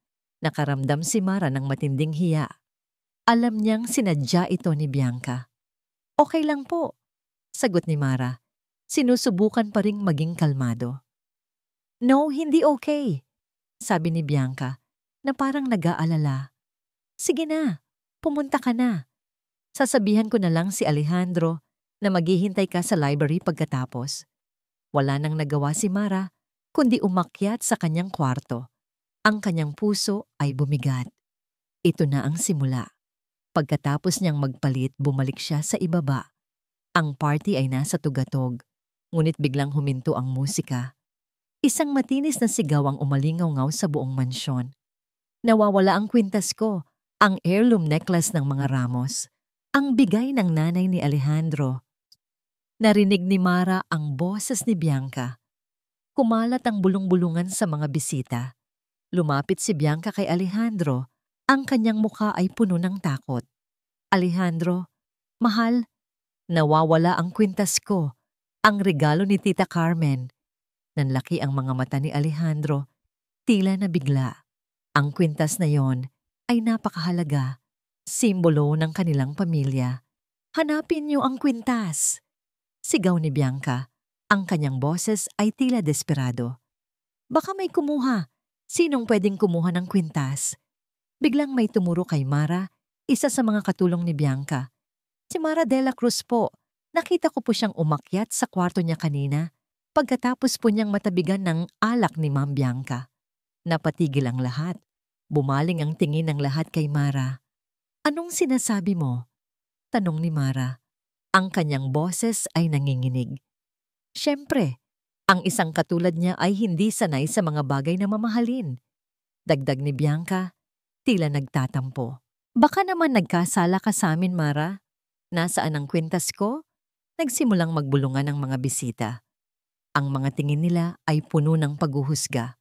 Nakaramdam si Mara ng matinding hiya. Alam niyang sinadya ito ni Bianca. "Okay lang po," sagot ni Mara. Sinusubukan pa ring maging kalmado. "No, hindi okay," sabi ni Bianca na parang nag-aalala. "Sige na, pumunta ka na. Sasabihan ko na lang si Alejandro na maghihintay ka sa library pagkatapos." Wala nang nagawa si Mara kundi umakyat sa kanyang kwarto. Ang kanyang puso ay bumigat. Ito na ang simula. Pagkatapos niyang magpalit, bumalik siya sa ibaba. Ang party ay nasa tugatog, ngunit biglang huminto ang musika. Isang matinis na sigaw ang umalingaw-ngaw sa buong mansyon. Nawawala ang kwintas ko, ang heirloom necklace ng mga Ramos, ang bigay ng nanay ni Alejandro. Narinig ni Mara ang boses ni Bianca. Kumalat ang bulong-bulungan sa mga bisita. Lumapit si Bianca kay Alejandro. Ang kanyang mukha ay puno ng takot. "Alejandro, mahal, Nawawala ang kwintas ko, ang regalo ni Tita Carmen. Nanlaki ang mga mata ni Alejandro, tila nabigla. Ang kwintas na yon ay napakahalaga, simbolo ng kanilang pamilya. Hanapin niyo ang kwintas! Sigaw ni Bianca. Ang kanyang boses ay tila desperado. Baka may kumuha. Sinong pwedeng kumuha ng kwintas? Biglang may tumuro kay Mara, isa sa mga katulong ni Bianca. Si Mara de la Cruz po. Nakita ko po siyang umakyat sa kwarto niya kanina pagkatapos po niyang matabigan ng alak ni Ma'am Bianca. Napatigil ang lahat. Bumaling ang tingin ng lahat kay Mara. Anong sinasabi mo? Tanong ni Mara. Ang kanyang boses ay nanginginig. Siyempre, ang isang katulad niya ay hindi sanay sa mga bagay na mamahalin. Dagdag ni Bianca, tila nagtatampo. Baka naman nagkasala ka sa amin, Mara. Nasaan ang kwintas ko? Nagsimulang magbulungan ang mga bisita. Ang mga tingin nila ay puno ng paghuhusga.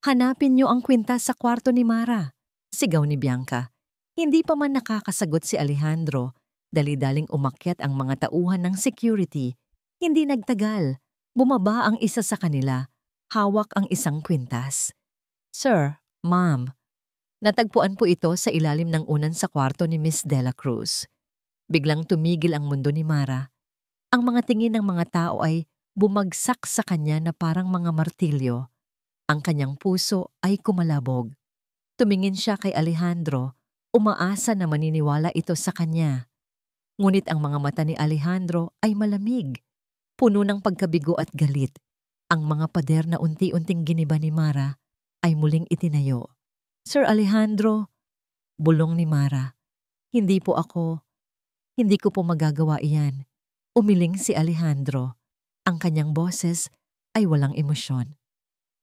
Hanapin niyo ang kwintas sa kwarto ni Mara. Sigaw ni Bianca. Hindi pa man nakakasagot si Alejandro. Dali-daling umakyat ang mga tauhan ng security. Hindi nagtagal. Bumaba ang isa sa kanila. Hawak ang isang kwintas. Sir, Ma'am, natagpuan po ito sa ilalim ng unan sa kwarto ni Miss De La Cruz. Biglang tumigil ang mundo ni Mara. Ang mga tingin ng mga tao ay bumagsak sa kanya na parang mga martilyo. Ang kanyang puso ay kumalabog. Tumingin siya kay Alejandro, umaasa na maniniwala ito sa kanya. Ngunit ang mga mata ni Alejandro ay malamig, puno ng pagkabigo at galit. Ang mga pader na unti-unting giniba ni Mara ay muling itinayo. Sir Alejandro, bulong ni Mara, hindi po ako. Hindi ko po magagawa iyan. Umiling si Alejandro. Ang kanyang boses ay walang emosyon.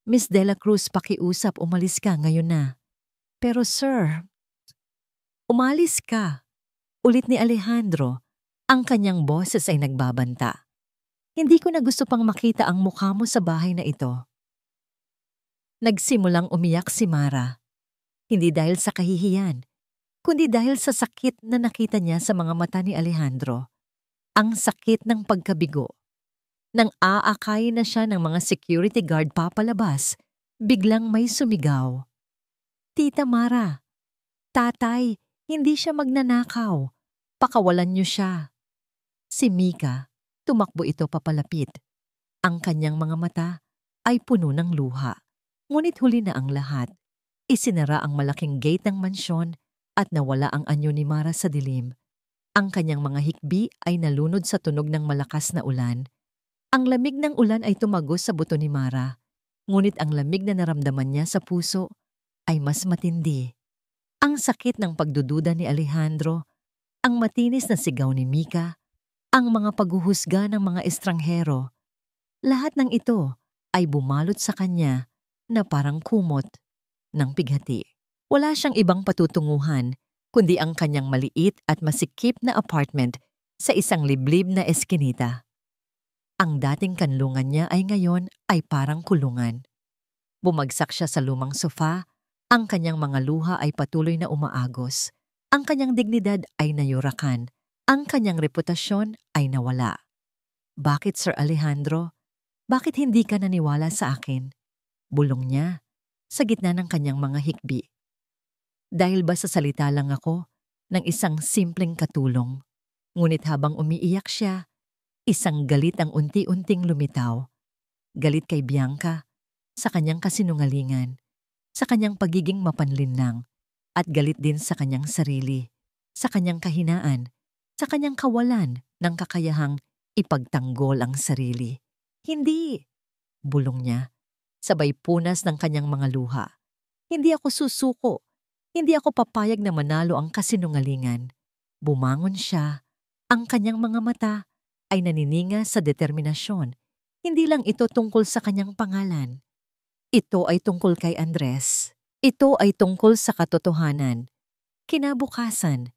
Miss De La Cruz, pakiusap, umalis ka ngayon na. Pero sir, umalis ka. Ulit ni Alejandro, ang kanyang boses ay nagbabanta. Hindi ko na gusto pang makita ang mukha mo sa bahay na ito. Nagsimulang umiyak si Mara. Hindi dahil sa kahihiyan, kundi dahil sa sakit na nakita niya sa mga mata ni Alejandro. Ang sakit ng pagkabigo. Nang aakay na siya ng mga security guard papalabas, biglang may sumigaw. Tita Mara, tatay, hindi siya magnanakaw. Pakawalan niyo siya. Si Mika, tumakbo ito papalapit. Ang kanyang mga mata ay puno ng luha. Ngunit huli na ang lahat. Isinara ang malaking gate ng mansyon at nawala ang anyo ni Mara sa dilim. Ang kanyang mga hikbi ay nalunod sa tunog ng malakas na ulan. Ang lamig ng ulan ay tumagos sa buto ni Mara. Ngunit ang lamig na naramdaman niya sa puso ay mas matindi. Ang sakit ng pagdududa ni Alejandro, ang matinis na sigaw ni Mika, ang mga paghuhusga ng mga estranghero. Lahat ng ito ay bumalot sa kanya na parang kumot ng pighati. Wala siyang ibang patutunguhan kundi ang kanyang maliit at masikip na apartment sa isang liblib na eskinita. Ang dating kanlungan niya ay ngayon ay parang kulungan. Bumagsak siya sa lumang sofa, ang kanyang mga luha ay patuloy na umaagos. Ang kanyang dignidad ay nayurakan, ang kanyang reputasyon ay nawala. Bakit, Sir Alejandro? Bakit hindi ka naniwala sa akin? Bulong niya sa gitna ng kanyang mga hikbi. Dahil ba sa salita lang ako ng isang simpleng katulong? Ngunit habang umiiyak siya, isang galit ang unti-unting lumitaw. Galit kay Bianca, sa kanyang kasinungalingan, sa kanyang pagiging mapanlinlang, at galit din sa kanyang sarili, sa kanyang kahinaan, sa kanyang kawalan ng kakayahang ipagtanggol ang sarili. Hindi, bulong niya, sabay punas ng kanyang mga luha. Hindi ako susuko. Hindi ako papayag na manalo ang kasinungalingan. Bumangon siya. Ang kanyang mga mata ay nanininga sa determinasyon. Hindi lang ito tungkol sa kanyang pangalan. Ito ay tungkol kay Andres. Ito ay tungkol sa katotohanan. Kinabukasan,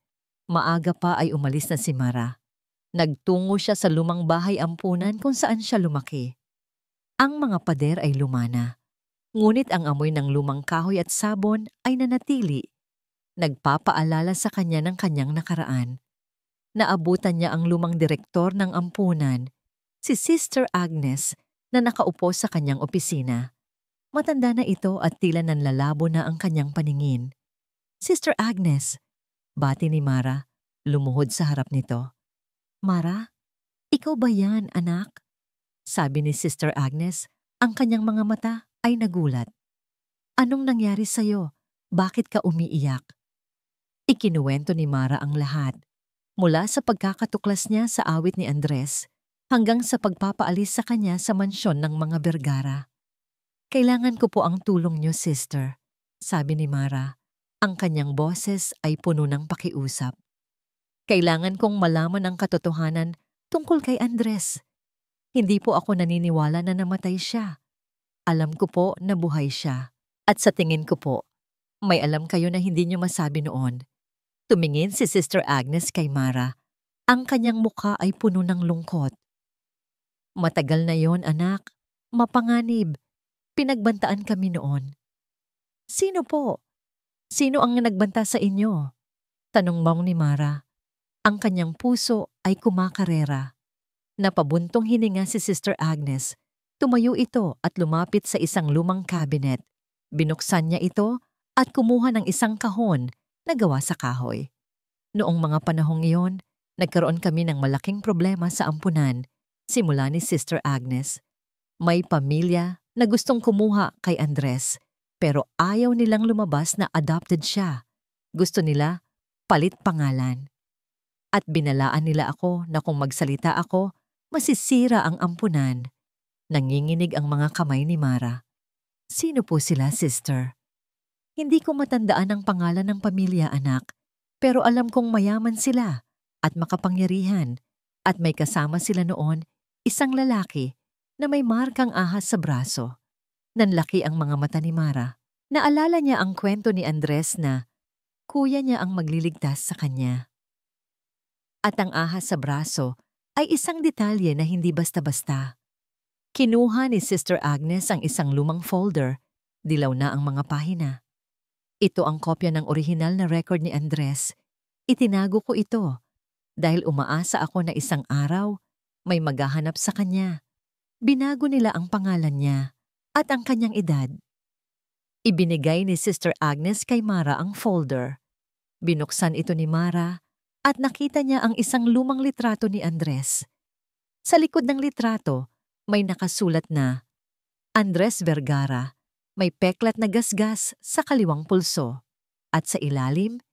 maaga pa ay umalis na si Mara. Nagtungo siya sa lumang bahay ampunan kung saan siya lumaki. Ang mga pader ay lumana. Ngunit ang amoy ng lumang kahoy at sabon ay nanatili. Nagpapaalala sa kanya ng kanyang nakaraan. Naabutan niya ang lumang direktor ng ampunan, si Sister Agnes, na nakaupo sa kanyang opisina. Matanda na ito at tila nanlalabo na ang kanyang paningin. "Sister Agnes," bati ni Mara, lumuhod sa harap nito. "Mara, ikaw ba yan, anak?" Sabi ni Sister Agnes, ang kanyang mga mata ay nagulat. "Anong nangyari sa'yo? Bakit ka umiiyak?" Ikinuwento ni Mara ang lahat, mula sa pagkakatuklas niya sa awit ni Andres hanggang sa pagpapaalis sa kanya sa mansyon ng mga Vergara. "Kailangan ko po ang tulong niyo, sister," sabi ni Mara. Ang kanyang boses ay puno ng pakiusap. "Kailangan kong malaman ang katotohanan tungkol kay Andres. Hindi po ako naniniwala na namatay siya. Alam ko po na buhay siya. At sa tingin ko po, may alam kayo na hindi niyo masabi noon." Tumingin si Sister Agnes kay Mara. Ang kanyang mukha ay puno ng lungkot. "Matagal na yon, anak. Mapanganib. Pinagbantaan kami noon." "Sino po? Sino ang nagbanta sa inyo?" tanong ni Mara. Ang kanyang puso ay kumakarera. Napabuntong hininga si Sister Agnes. Tumayo ito at lumapit sa isang lumang cabinet. Binuksan niya ito at kumuha ng isang kahon na gawa sa kahoy. "Noong mga panahong iyon, nagkaroon kami ng malaking problema sa ampunan," simula ni Sister Agnes. "May pamilya na gustong kumuha kay Andres, pero ayaw nilang lumabas na adopted siya. Gusto nila palit pangalan. At binalaan nila ako na kung magsalita ako, masisira ang ampunan." Nanginginig ang mga kamay ni Mara. "Sino po sila, sister?" "Hindi ko matandaan ang pangalan ng pamilya, anak. Pero alam kong mayaman sila at makapangyarihan. At may kasama sila noon, isang lalaki na may markang ahas sa braso." Nanlaki ang mga mata ni Mara. Naalala niya ang kwento ni Andres na kuya niya ang magliligtas sa kanya. At ang ahas sa braso ay isang detalye na hindi basta-basta. Kinuha ni Sister Agnes ang isang lumang folder. Dilaw na ang mga pahina. "Ito ang kopya ng orihinal na record ni Andres. Itinago ko ito dahil umaasa ako na isang araw may maghahanap sa kanya. Binago nila ang pangalan niya at ang kanyang edad." Ibinigay ni Sister Agnes kay Mara ang folder. Binuksan ito ni Mara at nakita niya ang isang lumang litrato ni Andres. Sa likod ng litrato, may nakasulat na Andres Vergara. May peklat na gasgas sa kaliwang pulso. At sa ilalim,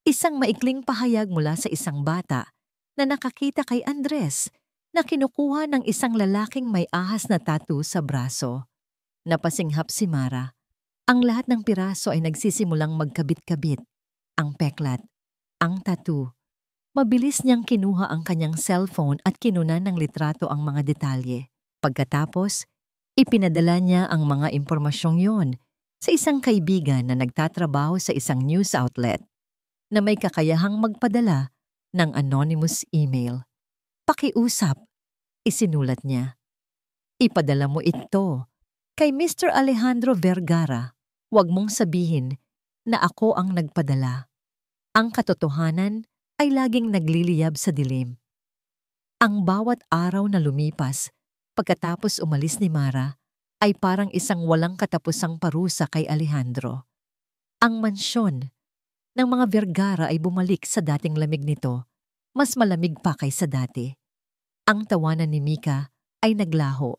isang maikling pahayag mula sa isang bata na nakakita kay Andres na kinukuha ng isang lalaking may ahas na tattoo sa braso. Napasinghap si Mara. Ang lahat ng piraso ay nagsisimulang magkabit-kabit. Ang peklat, ang tattoo. Mabilis niyang kinuha ang kanyang cellphone at kinunan ng litrato ang mga detalye. Pagkatapos, ipinadala niya ang mga impormasyong yon sa isang kaibigan na nagtatrabaho sa isang news outlet na may kakayahang magpadala ng anonymous email. "Pakiusap," isinulat niya. "Ipadala mo ito kay Mr. Alejandro Vergara. Huwag mong sabihin na ako ang nagpadala. Ang katotohanan ay laging nagliliyab sa dilim." Ang bawat araw na lumipas pagkatapos umalis ni Mara ay parang isang walang katapusang parusa kay Alejandro. Ang mansyon ng mga Vergara ay bumalik sa dating lamig nito, mas malamig pa kaysa dati. Ang tawanan ni Mika ay naglaho,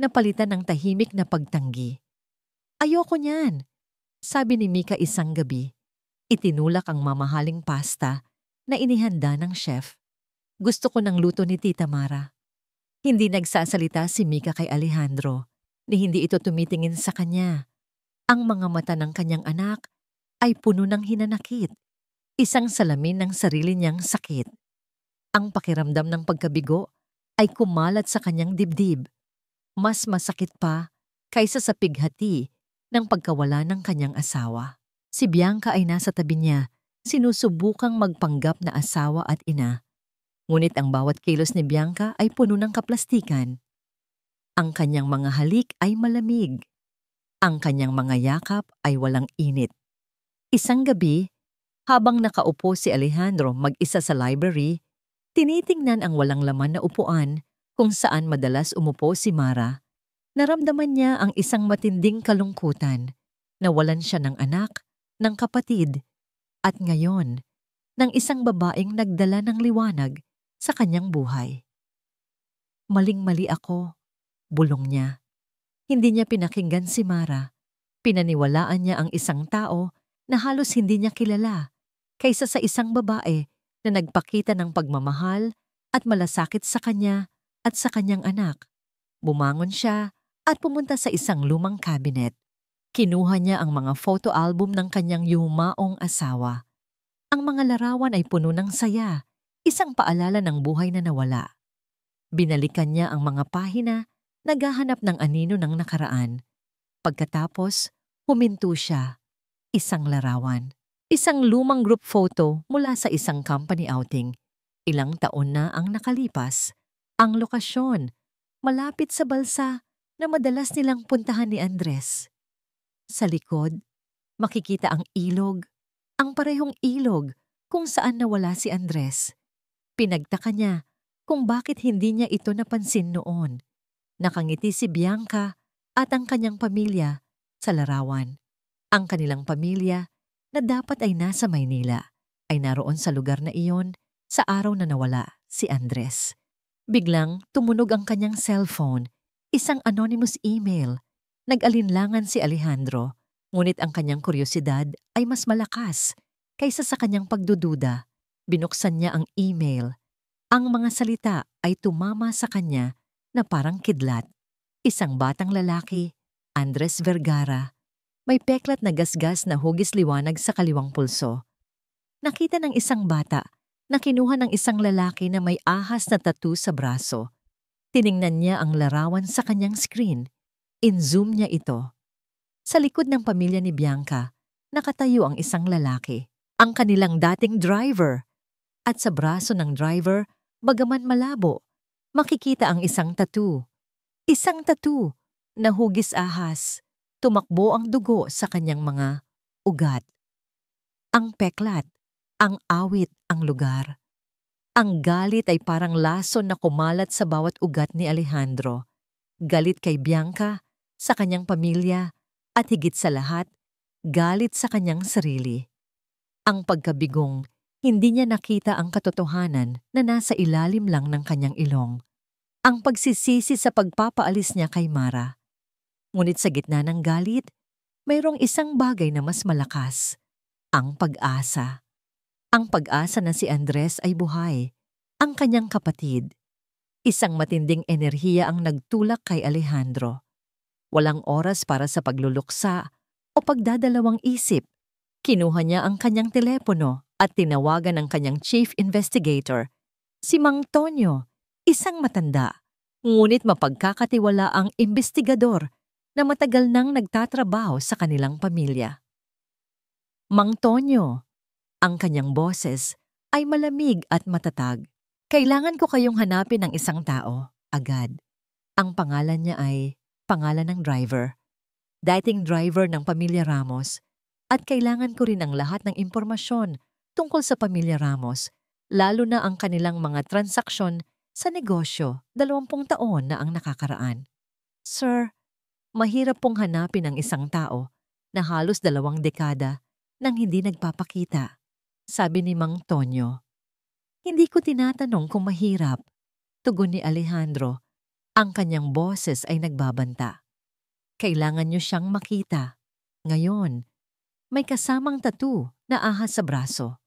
napalitan ng tahimik na pagtanggi. "Ayoko niyan," sabi ni Mika isang gabi. Itinulak ang mamahaling pasta na inihanda ng chef. "Gusto ko ng luto ni Tita Mara." Hindi nagsasalita si Mika kay Alejandro, ni hindi ito tumitingin sa kanya. Ang mga mata ng kanyang anak ay puno ng hinanakit, isang salamin ng sarili niyang sakit. Ang pakiramdam ng pagkabigo ay kumalat sa kanyang dibdib. Mas masakit pa kaysa sa pighati ng pagkawala ng kanyang asawa. Si Bianca ay nasa tabi niya, sinusubukang magpanggap na asawa at ina. Ngunit ang bawat kilos ni Bianca ay puno ng kaplastikan. Ang kanyang mga halik ay malamig. Ang kanyang mga yakap ay walang init. Isang gabi, habang nakaupo si Alejandro mag-isa sa library, Tinitingnan ang walang laman na upuan kung saan madalas umupo si Mara. Naramdaman niya ang isang matinding kalungkutan. Nawalan siya ng anak, ng kapatid, at ngayon, ng isang babaeng nagdala ng liwanag sa kanyang buhay. Maling-mali ako, bulong niya. Hindi niya pinakinggan si Mara. Pinaniwalaan niya ang isang tao na halos hindi niya kilala kaysa sa isang babae na nagpakita ng pagmamahal at malasakit sa kanya at sa kanyang anak. Bumangon siya at pumunta sa isang lumang cabinet. Kinuha niya ang mga photo album ng kanyang yumaong asawa. Ang mga larawan ay puno ng saya, isang paalala ng buhay na nawala. Binalikan niya ang mga pahina, naghahanap ng anino ng nakaraan. Pagkatapos, huminto siya. Isang larawan. Isang lumang group photo mula sa isang company outing. Ilang taon na ang nakalipas. Ang lokasyon, malapit sa balsa na madalas nilang puntahan ni Andres. Sa likod, makikita ang ilog, ang parehong ilog kung saan nawala si Andres. Pinagtaka niya kung bakit hindi niya ito napansin noon. Nakangiti si Bianca at ang kanyang pamilya sa larawan. Ang kanilang pamilya na dapat ay nasa Maynila ay naroon sa lugar na iyon sa araw na nawala si Andres. Biglang tumunog ang kanyang cellphone, isang anonymous email. Nag-alinlangan si Alejandro, ngunit ang kanyang kuryosidad ay mas malakas kaysa sa kanyang pagdududa. Binuksan niya ang email. Ang mga salita ay tumama sa kanya na parang kidlat. Isang batang lalaki, Andres Vergara, may peklat na gasgas na hugis liwanag sa kaliwang pulso. Nakita ng isang bata na kinuha ng isang lalaki na may ahas na tattoo sa braso. Tiningnan niya ang larawan sa kanyang screen. In-zoom niya ito. Sa likod ng pamilya ni Bianca, nakatayo ang isang lalaki, ang kanilang dating driver. At sa braso ng driver, bagaman malabo, makikita ang isang tattoo. Isang tattoo na hugis ahas. Tumakbo ang dugo sa kanyang mga ugat. Ang peklat, ang awit, ang lugar. Ang galit ay parang lason na kumalat sa bawat ugat ni Alejandro. Galit kay Bianca, sa kanyang pamilya, at higit sa lahat, galit sa kanyang sarili. Ang pagkabigong, hindi niya nakita ang katotohanan na nasa ilalim lang ng kanyang ilong. Ang pagsisisi sa pagpapaalis niya kay Mara. Ngunit sa gitna ng galit, mayroong isang bagay na mas malakas. Ang pag-asa. Ang pag-asa na si Andres ay buhay. Ang kanyang kapatid. Isang matinding enerhiya ang nagtulak kay Alejandro. Walang oras para sa pagluluksa o pagdadalawang isip. Kinuha niya ang kanyang telepono at tinawagan ang kanyang chief investigator, si Mang Tonyo, isang matanda, ngunit mapagkakatiwala ang investigador na matagal nang nagtatrabaho sa kanilang pamilya. Mang Tonyo, ang kanyang boses ay malamig at matatag. Kailangan ko kayong hanapin ng isang tao, agad. Ang pangalan niya ay pangalan ng driver. Dating driver ng pamilya Ramos. At kailangan ko rin ang lahat ng impormasyon tungkol sa pamilya Ramos, lalo na ang kanilang mga transaksyon sa negosyo 20 taon na ang nakakaraan. Sir, mahirap pong hanapin ang isang tao na halos 2 dekada nang hindi nagpapakita, sabi ni Mang Tonyo. Hindi ko tinatanong kung mahirap, tugon ni Alejandro. Ang kanyang boses ay nagbabanta. Kailangan niyo siyang makita. Ngayon, may kasamang tattoo na ahas sa braso.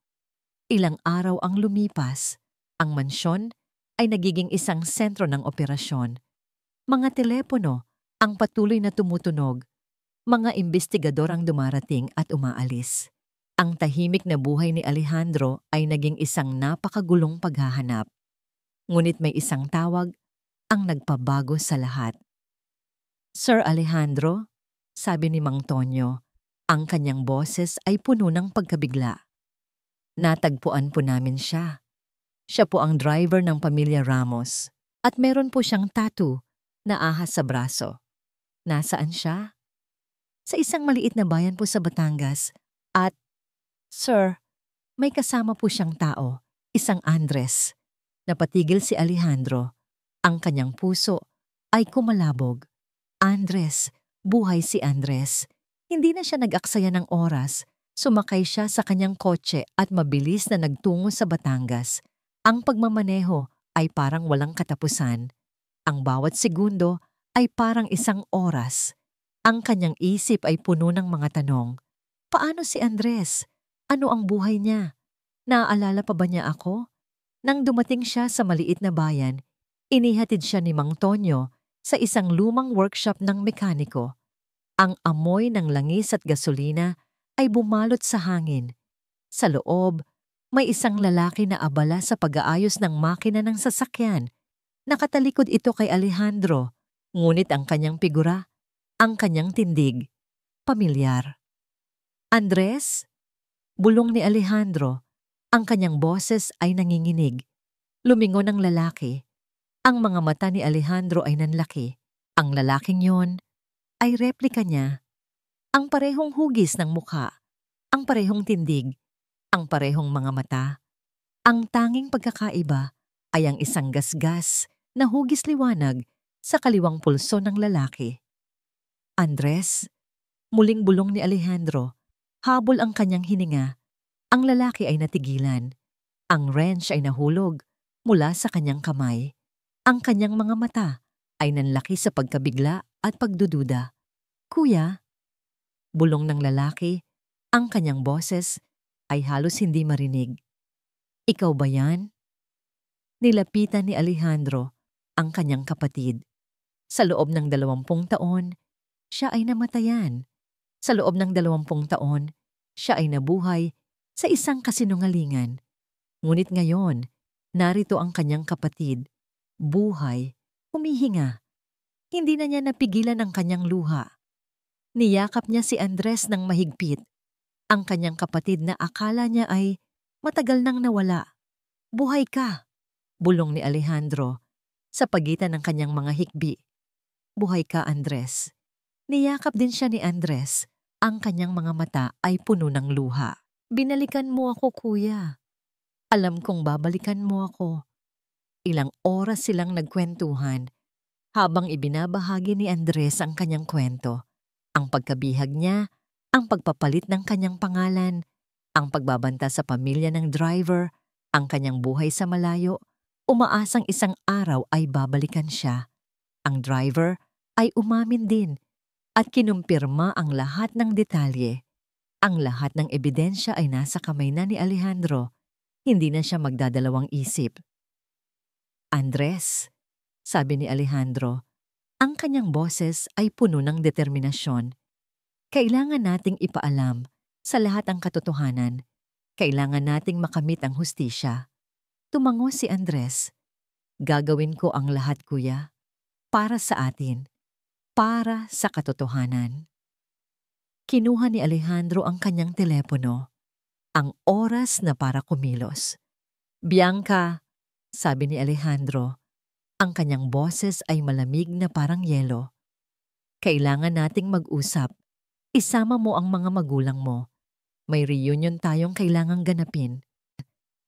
Ilang araw ang lumipas. Ang mansyon ay nagiging isang sentro ng operasyon. Mga telepono ang patuloy na tumutunog. Mga investigador ang dumarating at umaalis. Ang tahimik na buhay ni Alejandro ay naging isang napakagulong paghahanap. Ngunit may isang tawag ang nagpabago sa lahat. Sir Alejandro, sabi ni Mang Tonyo, ang kanyang boses ay puno ng pagkabigla. Natagpuan po namin siya. Siya po ang driver ng pamilya Ramos at meron po siyang tattoo na ahas sa braso. Nasaan siya? Sa isang maliit na bayan po sa Batangas at, Sir, may kasama po siyang tao, isang Andres, Napatigil si Alejandro. Ang kanyang puso ay kumalabog. Andres, buhay si Andres. Hindi na siya nag-aksaya ng oras. Sumakay siya sa kanyang kotse at mabilis na nagtungo sa Batangas. Ang pagmamaneho ay parang walang katapusan. Ang bawat segundo ay parang isang oras. Ang kanyang isip ay puno ng mga tanong. Paano si Andres? Ano ang buhay niya? Naaalala pa ba niya ako? Nang dumating siya sa maliit na bayan, inihatid siya ni Mang Tonyo sa isang lumang workshop ng mekaniko. Ang amoy ng langis at gasolina ay bumalot sa hangin. Sa loob, may isang lalaki na abala sa pag-aayos ng makina ng sasakyan. Nakatalikod ito kay Alejandro, ngunit ang kanyang figura, ang kanyang tindig, pamilyar. Andres? Bulong ni Alejandro. Ang kanyang boses ay nanginginig. Lumingon ang lalaki. Ang mga mata ni Alejandro ay nanlaki. Ang lalaking yon ay replika niya. Ang parehong hugis ng mukha, ang parehong tindig, ang parehong mga mata. Ang tanging pagkakaiba ay ang isang gasgas na hugis liwanag sa kaliwang pulso ng lalaki. Andres, muling bulong ni Alejandro, habol ang kanyang hininga. Ang lalaki ay natigilan. Ang wrench ay nahulog mula sa kanyang kamay. Ang kanyang mga mata ay nanlaki sa pagkabigla at pagdududa. Kuya, bulong ng lalaki, ang kanyang boses ay halos hindi marinig. Ikaw ba yan? Nilapitan ni Alejandro ang kanyang kapatid. Sa loob ng 20 taon, siya ay namatayan. Sa loob ng 20 taon, siya ay nabuhay sa isang kasinungalingan. Ngunit ngayon, narito ang kanyang kapatid, buhay, humihinga. Hindi na niya napigilan ang kanyang luha. Niyakap niya si Andres ng mahigpit. Ang kanyang kapatid na akala niya ay matagal nang nawala. Buhay ka, bulong ni Alejandro sa pagitan ng kanyang mga hikbi. Buhay ka, Andres. Niyakap din siya ni Andres. Ang kanyang mga mata ay puno ng luha. Binalikan mo ako, kuya. Alam kong babalikan mo ako. Ilang oras silang nagkwentuhan habang ibinabahagi ni Andres ang kanyang kwento. Ang pagkabihag niya, ang pagpapalit ng kanyang pangalan, ang pagbabanta sa pamilya ng driver, ang kanyang buhay sa malayo, umaasang isang araw ay babalikan siya. Ang driver ay umamin din at kinumpirma ang lahat ng detalye. Ang lahat ng ebidensya ay nasa kamay na ni Alejandro. Hindi na siya magdadalawang isip. Andres, sabi ni Alejandro, ang kanyang boses ay puno ng determinasyon. Kailangan nating ipaalam sa lahat ang katotohanan. Kailangan nating makamit ang hustisya. Tumango si Andres. Gagawin ko ang lahat, kuya. Para sa atin. Para sa katotohanan. Kinuha ni Alejandro ang kanyang telepono. Ang oras na para kumilos. Bianca, sabi ni Alejandro. Ang kanyang boses ay malamig na parang yelo. Kailangan nating mag-usap. Isama mo ang mga magulang mo. May reunion tayong kailangang ganapin.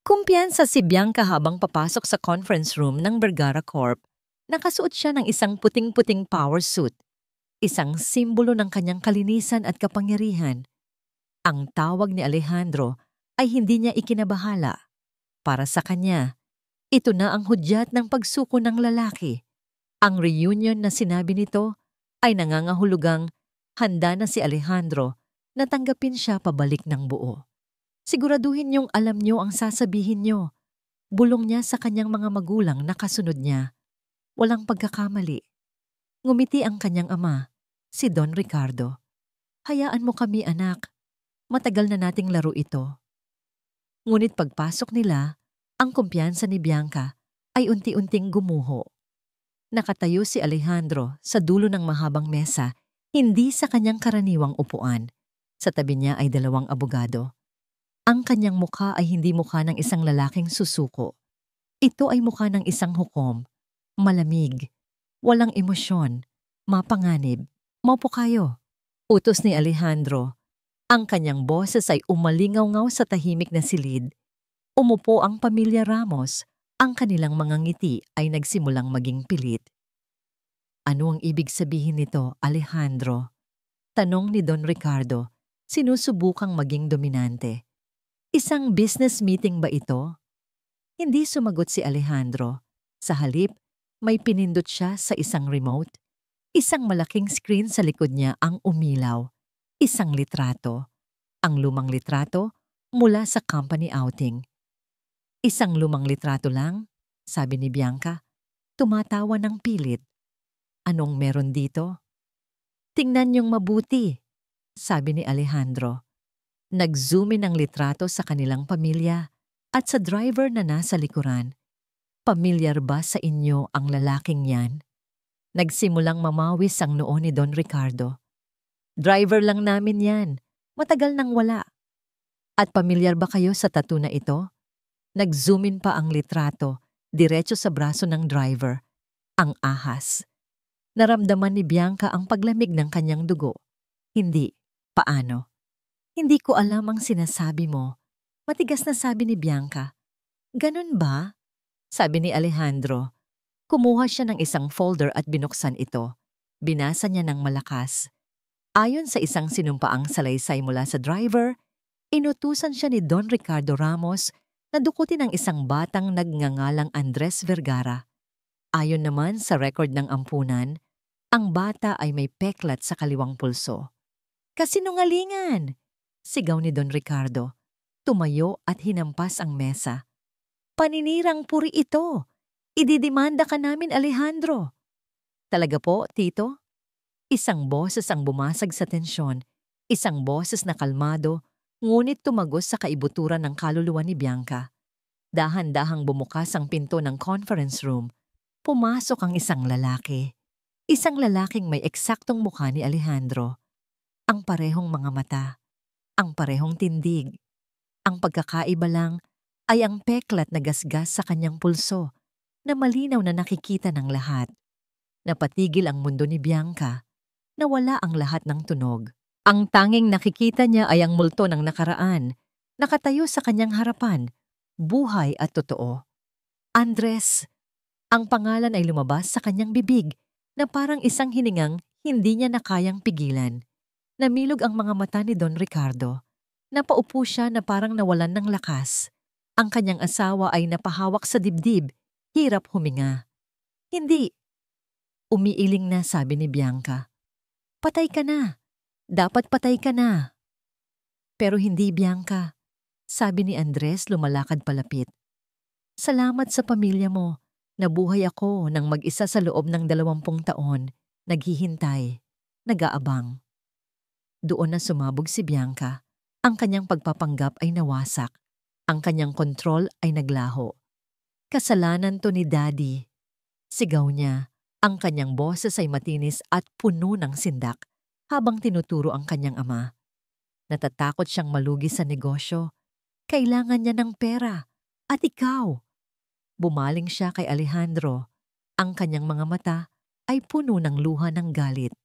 Kumpiyansa si Bianca habang papasok sa conference room ng Vergara Corp. Nakasuot siya ng isang puting-puting power suit. Isang simbolo ng kanyang kalinisan at kapangyarihan. Ang tawag ni Alejandro ay hindi niya ikinabahala. Para sa kanya, ito na ang hudyat ng pagsuko ng lalaki. Ang reunion na sinabi nito ay nangangahulugang handa na si Alejandro na tanggapin siya pabalik ng buo. Siguraduhin niyong alam niyo ang sasabihin niyo. Bulong niya sa kanyang mga magulang na kasunod niya. Walang pagkakamali. Ngumiti ang kanyang ama, si Don Ricardo. Hayaan mo kami, anak. Matagal na nating laro ito. Ngunit pagpasok nila, ang kumpiyansa ni Bianca ay unti-unting gumuho. Nakatayo si Alejandro sa dulo ng mahabang mesa, hindi sa kanyang karaniwang upuan. Sa tabi niya ay 2 abogado. Ang kanyang mukha ay hindi mukha ng isang lalaking susuko. Ito ay mukha ng isang hukom. Malamig, walang emosyon, mapanganib. Maupo kayo. Utos ni Alejandro. Ang kanyang boses ay umalingaw-ngaw sa tahimik na silid. Umupo ang pamilya Ramos, Ang kanilang mga ngiti ay nagsimulang maging pilit. Ano ang ibig sabihin nito, Alejandro? Tanong ni Don Ricardo, sinusubukang maging dominante. Isang business meeting ba ito? Hindi sumagot si Alejandro. Sa halip, may pinindot siya sa isang remote. Isang malaking screen sa likod niya ang umilaw. Isang litrato. Ang lumang litrato mula sa company outing. Isang lumang litrato lang, sabi ni Bianca. Tumatawa ng pilit. Anong meron dito? Tingnan niyong mabuti, sabi ni Alejandro. Nag-zoom in ang litrato sa kanilang pamilya at sa driver na nasa likuran. Pamilyar ba sa inyo ang lalaking yan? Nagsimulang mamawis ang noo ni Don Ricardo. Driver lang namin yan. Matagal nang wala. At pamilyar ba kayo sa tattoo na ito? Nag-zoom in pa ang litrato, diretso sa braso ng driver, ang ahas. Naramdaman ni Bianca ang paglamig ng kanyang dugo. Hindi. Paano? Hindi ko alam ang sinasabi mo. Matigas na sabi ni Bianca. Ganun ba? Sabi ni Alejandro. Kumuha siya ng isang folder at binuksan ito. Binasa niya ng malakas. Ayon sa isang sinumpaang salaysay mula sa driver, inutusan siya ni Don Ricardo Ramos na dukutin ang isang batang nagngangalang Andres Vergara. Ayon naman sa record ng ampunan, ang bata ay may peklat sa kaliwang pulso. Kasinungalingan! Sigaw ni Don Ricardo. Tumayo at hinampas ang mesa. Paninirang puri ito! Ididimanda ka namin, Alejandro! Talaga po, Tito? Isang boses ang bumasag sa tensyon, isang boses na kalmado, ngunit tumagos sa kaibuturan ng kaluluwa ni Bianca. Dahan-dahang bumukas ang pinto ng conference room. Pumasok ang isang lalaki. Isang lalaking may eksaktong mukha ni Alejandro. Ang parehong mga mata. Ang parehong tindig. Ang pagkakaiba lang ay ang peklat na gasgas sa kanyang pulso na malinaw na nakikita ng lahat. Napatigil ang mundo ni Bianca. Nawala ang lahat ng tunog. Ang tanging nakikita niya ay ang multo ng nakaraan, nakatayo sa kanyang harapan, buhay at totoo. Andres! Ang pangalan ay lumabas sa kanyang bibig na parang isang hiningang hindi niya na kayang pigilan. Namilog ang mga mata ni Don Ricardo. Napaupo siya na parang nawalan ng lakas. Ang kanyang asawa ay napahawak sa dibdib, hirap huminga. Hindi. Umiiling na sabi ni Bianca. Patay ka na. Dapat patay ka na. Pero hindi, Bianca. Sabi ni Andres lumalakad palapit. Salamat sa pamilya mo. Nabuhay ako nang mag-isa sa loob ng 20 taon. Naghihintay. Nag-aabang. Doon na sumabog si Bianca. Ang kanyang pagpapanggap ay nawasak. Ang kanyang kontrol ay naglaho. Kasalanan to ni Daddy. Sigaw niya. Ang kanyang boses ay matinis at puno ng sindak habang tinuturo ang kanyang ama. Natatakot siyang malugi sa negosyo. Kailangan niya ng pera. At ikaw. Bumaling siya kay Alejandro. Ang kanyang mga mata ay puno ng luha ng galit.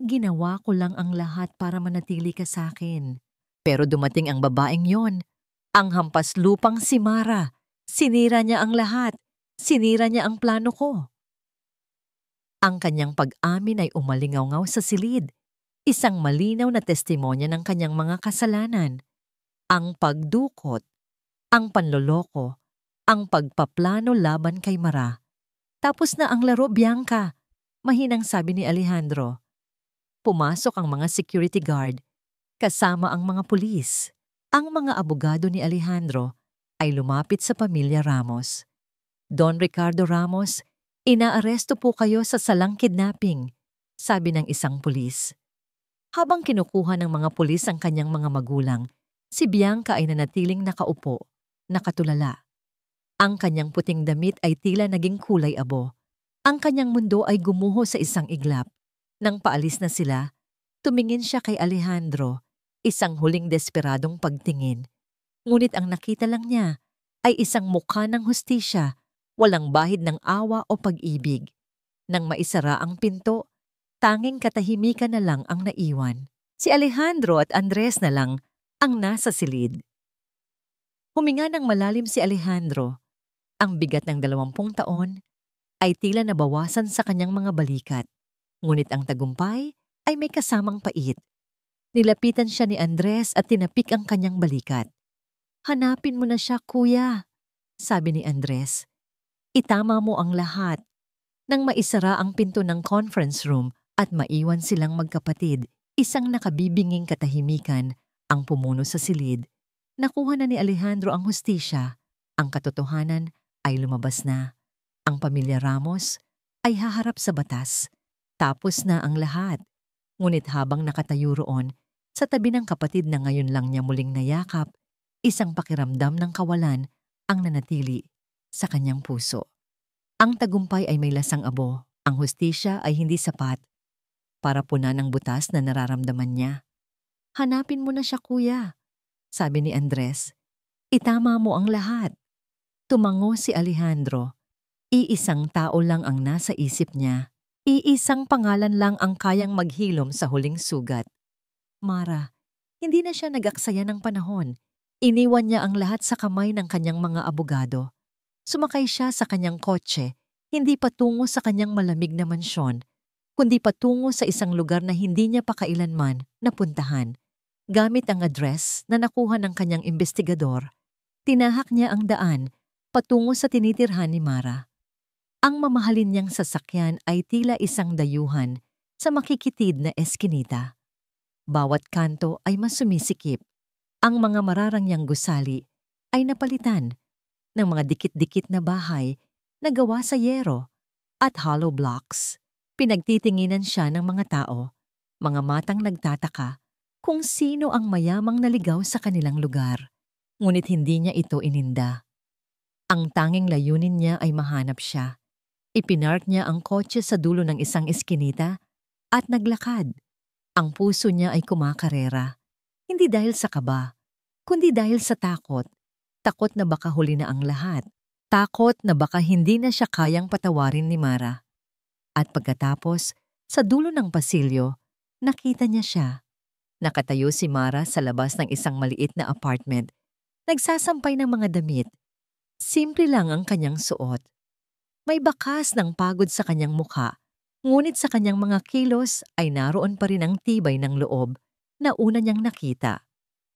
Ginawa ko lang ang lahat para manatili ka sa akin. Pero dumating ang babaeng yon. Ang hampas lupang si Mara. Sinira niya ang lahat. Sinira niya ang plano ko. Ang kanyang pag-amin ay umalingaw-ngaw sa silid. Isang malinaw na testimonya ng kanyang mga kasalanan. Ang pagdukot, ang panloloko, ang pagpaplano laban kay Mara. Tapos na ang laro, Bianca, mahinang sabi ni Alejandro. Pumasok ang mga security guard, kasama ang mga pulis. Ang mga abogado ni Alejandro ay lumapit sa pamilya Ramos. Don Ricardo Ramos, inaaresto po kayo sa salang kidnapping, sabi ng isang pulis. Habang kinukuha ng mga pulis ang kanyang mga magulang, si Bianca ay nanatiling nakaupo, nakatulala. Ang kanyang puting damit ay tila naging kulay abo. Ang kanyang mundo ay gumuho sa isang iglap. Nang paalis na sila, tumingin siya kay Alejandro, isang huling desperadong pagtingin. Ngunit ang nakita lang niya ay isang mukha ng hustisya, walang bahid ng awa o pag-ibig. Nang maisara ang pinto, tanging katahimikan na lang ang naiwan. Si Alejandro at Andres na lang ang nasa silid. Huminga ng malalim si Alejandro. Ang bigat ng 20 taon ay tila nabawasan sa kanyang mga balikat. Ngunit ang tagumpay ay may kasamang pait. Nilapitan siya ni Andres at tinapik ang kanyang balikat. "Hanapin mo na siya, kuya," sabi ni Andres. "Itama mo ang lahat." Nang maisara ang pinto ng conference room at maiwan silang magkapatid, isang nakabibinging katahimikan ang pumuno sa silid. Nakuha na ni Alejandro ang hustisya. Ang katotohanan ay lumabas na. Ang pamilya Ramos ay haharap sa batas. Tapos na ang lahat. Ngunit habang nakatayo roon, sa tabi ng kapatid na ngayon lang niya muling nayakap, isang pakiramdam ng kawalan ang nanatili sa kanyang puso. Ang tagumpay ay may lasang abo. Ang hustisya ay hindi sapat para punan ang butas na nararamdaman niya. "Hanapin mo na siya, kuya," sabi ni Andres. "Itama mo ang lahat." Tumango si Alejandro. Iisang tao lang ang nasa isip niya. Iisang pangalan lang ang kayang maghilom sa huling sugat. Mara. Hindi na siya nag-aksaya ng panahon. Iniwan niya ang lahat sa kamay ng kanyang mga abogado. Sumakay siya sa kanyang kotse, hindi patungo sa kanyang malamig na mansyon, kundi patungo sa isang lugar na hindi niya pa kailanman napuntahan. Gamit ang address na nakuha ng kanyang investigador, tinahak niya ang daan patungo sa tinitirhan ni Mara. Ang mamahalin niyang sasakyan ay tila isang dayuhan sa makikitid na eskinita. Bawat kanto ay mas sumisikip. Ang mga mararangyang gusali ay napalitan ng mga dikit-dikit na bahay na gawa sa yero at hollow blocks. Pinagtitinginan siya ng mga tao, mga matang nagtataka kung sino ang mayamang naligaw sa kanilang lugar. Ngunit hindi niya ito ininda. Ang tanging layunin niya ay mahanap siya. Ipinark niya ang kotse sa dulo ng isang eskinita at naglakad. Ang puso niya ay kumakarera. Hindi dahil sa kaba, kundi dahil sa takot. Takot na baka huli na ang lahat. Takot na baka hindi na siya kayang patawarin ni Mara. At pagkatapos, sa dulo ng pasilyo, nakita niya siya. Nakatayo si Mara sa labas ng isang maliit na apartment. Nagsasampay ng mga damit. Simple lang ang kanyang suot. May bakas ng pagod sa kanyang mukha, ngunit sa kanyang mga kilos ay naroon pa rin ang tibay ng loob na una niyang nakita.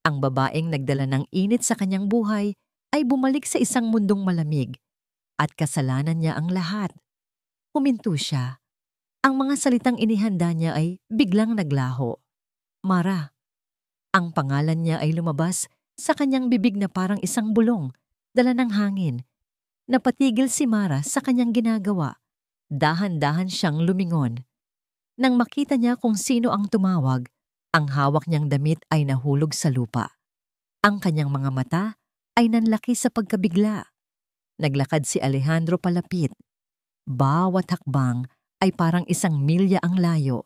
Ang babaeng nagdala ng init sa kanyang buhay ay bumalik sa isang mundong malamig at kasalanan niya ang lahat. Huminto siya. Ang mga salitang inihanda niya ay biglang naglaho. Mara. Ang pangalan niya ay lumabas sa kanyang bibig na parang isang bulong, dala ng hangin. Napatigil si Mara sa kanyang ginagawa. Dahan-dahan siyang lumingon. Nang makita niya kung sino ang tumawag, ang hawak niyang damit ay nahulog sa lupa. Ang kanyang mga mata ay nanlaki sa pagkabigla. Naglakad si Alejandro palapit. Bawat hakbang ay parang isang milya ang layo.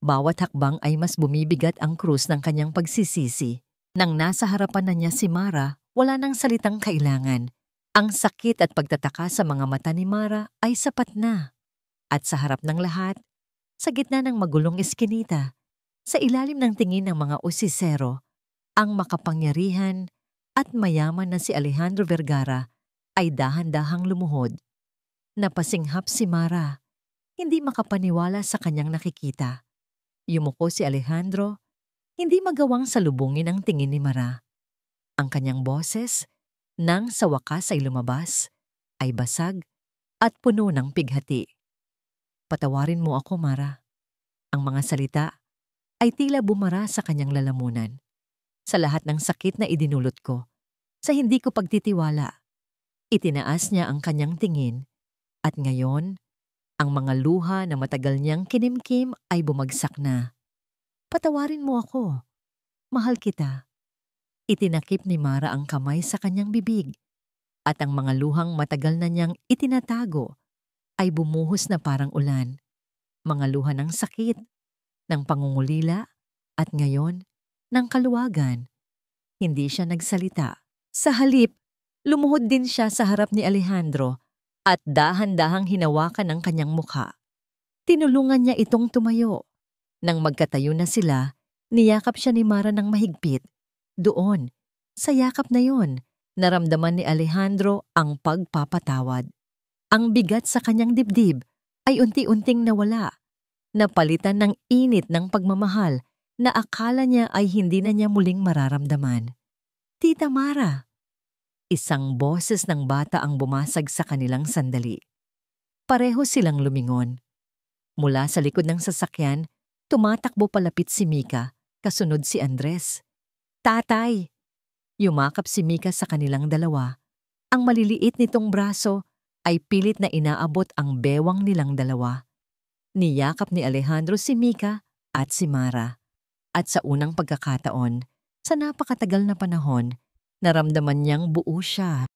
Bawat hakbang ay mas bumibigat ang krus ng kanyang pagsisisi. Nang nasa harapan na niya si Mara, wala nang salitang kailangan. Ang sakit at pagtataka sa mga mata ni Mara ay sapat na. At sa harap ng lahat, sa gitna ng magulong eskinita, sa ilalim ng tingin ng mga usisero, ang makapangyarihan at mayaman na si Alejandro Vergara ay dahan-dahang lumuhod. Napasinghap si Mara, hindi makapaniwala sa kanyang nakikita. Yumuko si Alejandro, hindi magawang salubungin ang tingin ni Mara. Ang kanyang boses, nang sa wakas ay lumabas, ay basag at puno ng pighati. "Patawarin mo ako, Mara." Ang mga salita ay tila bumara sa kanyang lalamunan. Sa lahat ng sakit na idinulot ko, sa hindi ko pagtitiwala, itinaas niya ang kanyang tingin at ngayon, ang mga luha na matagal niyang kinimkim ay bumagsak na. "Patawarin mo ako. Mahal kita." Itinakip ni Mara ang kamay sa kanyang bibig at ang mga luhang matagal na niyang itinatago ay bumuhos na parang ulan. Mga luha ng sakit, ng pangungulila at ngayon, ng kaluwagan. Hindi siya nagsalita. Sa halip, lumuhod din siya sa harap ni Alejandro at dahan-dahang hinawakan ang kanyang mukha. Tinulungan niya itong tumayo. Nang magkatayo na sila, niyakap siya ni Mara ng mahigpit. Doon, sa yakap na yon, Naramdaman ni Alejandro ang pagpapatawad. Ang bigat sa kanyang dibdib ay unti-unting nawala, napalitan ng init ng pagmamahal na akala niya ay hindi na niya muling mararamdaman. Tita Mara! Isang boses ng bata ang bumasag sa kanilang sandali. Pareho silang lumingon. Mula sa likod ng sasakyan, tumatakbo palapit si Mika, kasunod si Andres. Tatay! Yumakap si Mika sa kanilang dalawa. Ang maliliit nitong braso ay pilit na inaabot ang bewang nilang dalawa. Niyakap ni Alejandro si Mika at si Mara. At sa unang pagkakataon, sa napakatagal na panahon, naramdaman niyang buo siya.